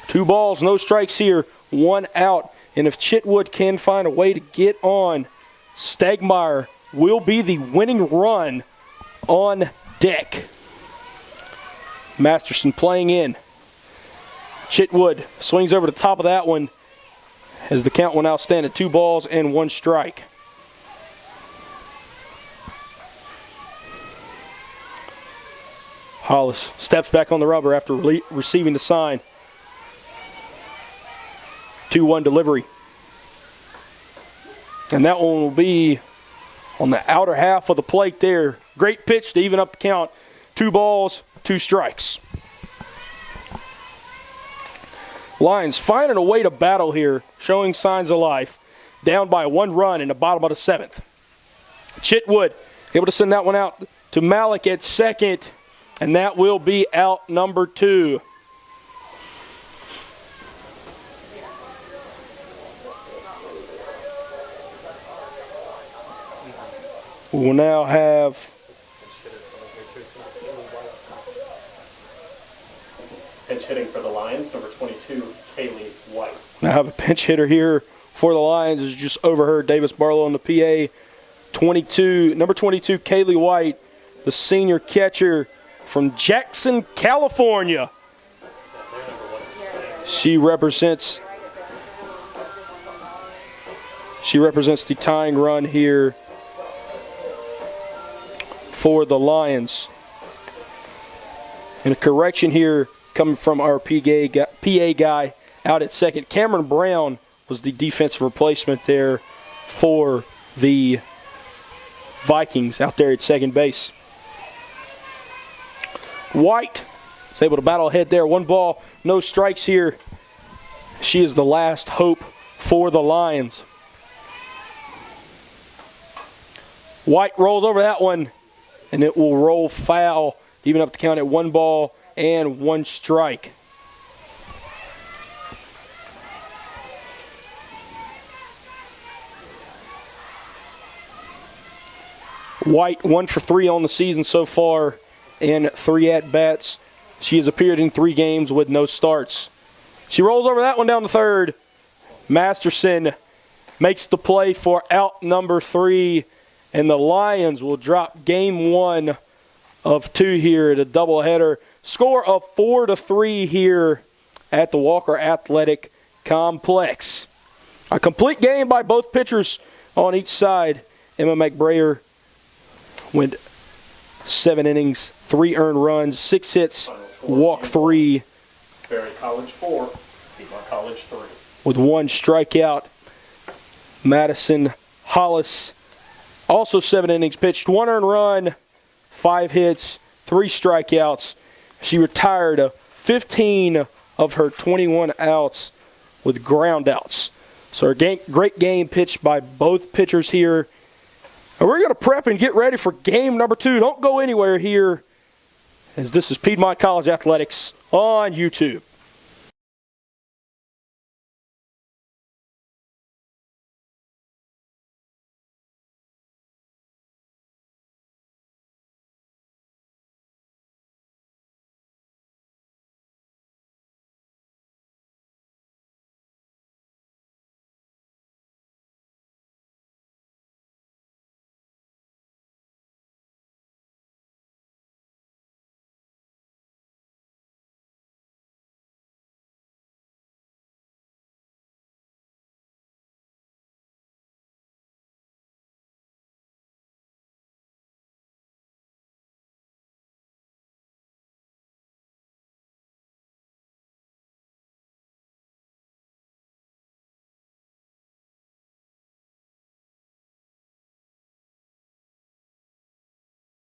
2 balls, no strikes here, 1 out. And if Chitwood can find a way to get on, Stegmeyer will be the winning run on deck. Masterson playing in. Chitwood swings over the top of that one, as the count will now stand at 2 balls and 1 strike. Hollis steps back on the rubber after receiving the sign. 2-1 delivery. And that one will be on the outer half of the plate there. Great pitch to even up the count. 2 balls, 2 strikes. Lions finding a way to battle here, showing signs of life. Down by 1 run in the bottom of the 7th. Chitwood able to send that one out to Malik at second, and that will be out number 2. We'll now have pinch hitting for the Lions, number 22, Kaylee White. Now have a pinch hitter here for the Lions. As you just overheard Davis Barlow on the PA. Number 22, Kaylee White, the senior catcher from Jackson, California. She represents the tying run here for the Lions. And a correction here coming from our PA guy out at second. Cameron Brown was the defensive replacement there for the Vikings out there at second base. White is able to battle ahead there. 1 ball, no strikes here. She is the last hope for the Lions. White rolls over that one, and it will roll foul, even up the count at 1 ball and 1 strike. White 1 for 3 on the season so far in 3 at-bats. She has appeared in 3 games with no starts. She rolls over that one down to third. Masterson makes the play for out number 3, and the Lions will drop game 1 of 2 here at a doubleheader. Score of 4-3 here at the Walker Athletic Complex. A complete game by both pitchers on each side. Emma McBrayer went 7 innings, 3 earned runs, 6 hits, walk 3. Berry College 4, Piedmont College 3. With 1 strikeout. Madison Hollis, also 7 innings pitched, 1 earned run, 5 hits, 3 strikeouts. She retired 15 of her 21 outs with ground outs. So a great game pitched by both pitchers here. And we're going to prep and get ready for game number 2. Don't go anywhere here, as this is Piedmont College Athletics on YouTube.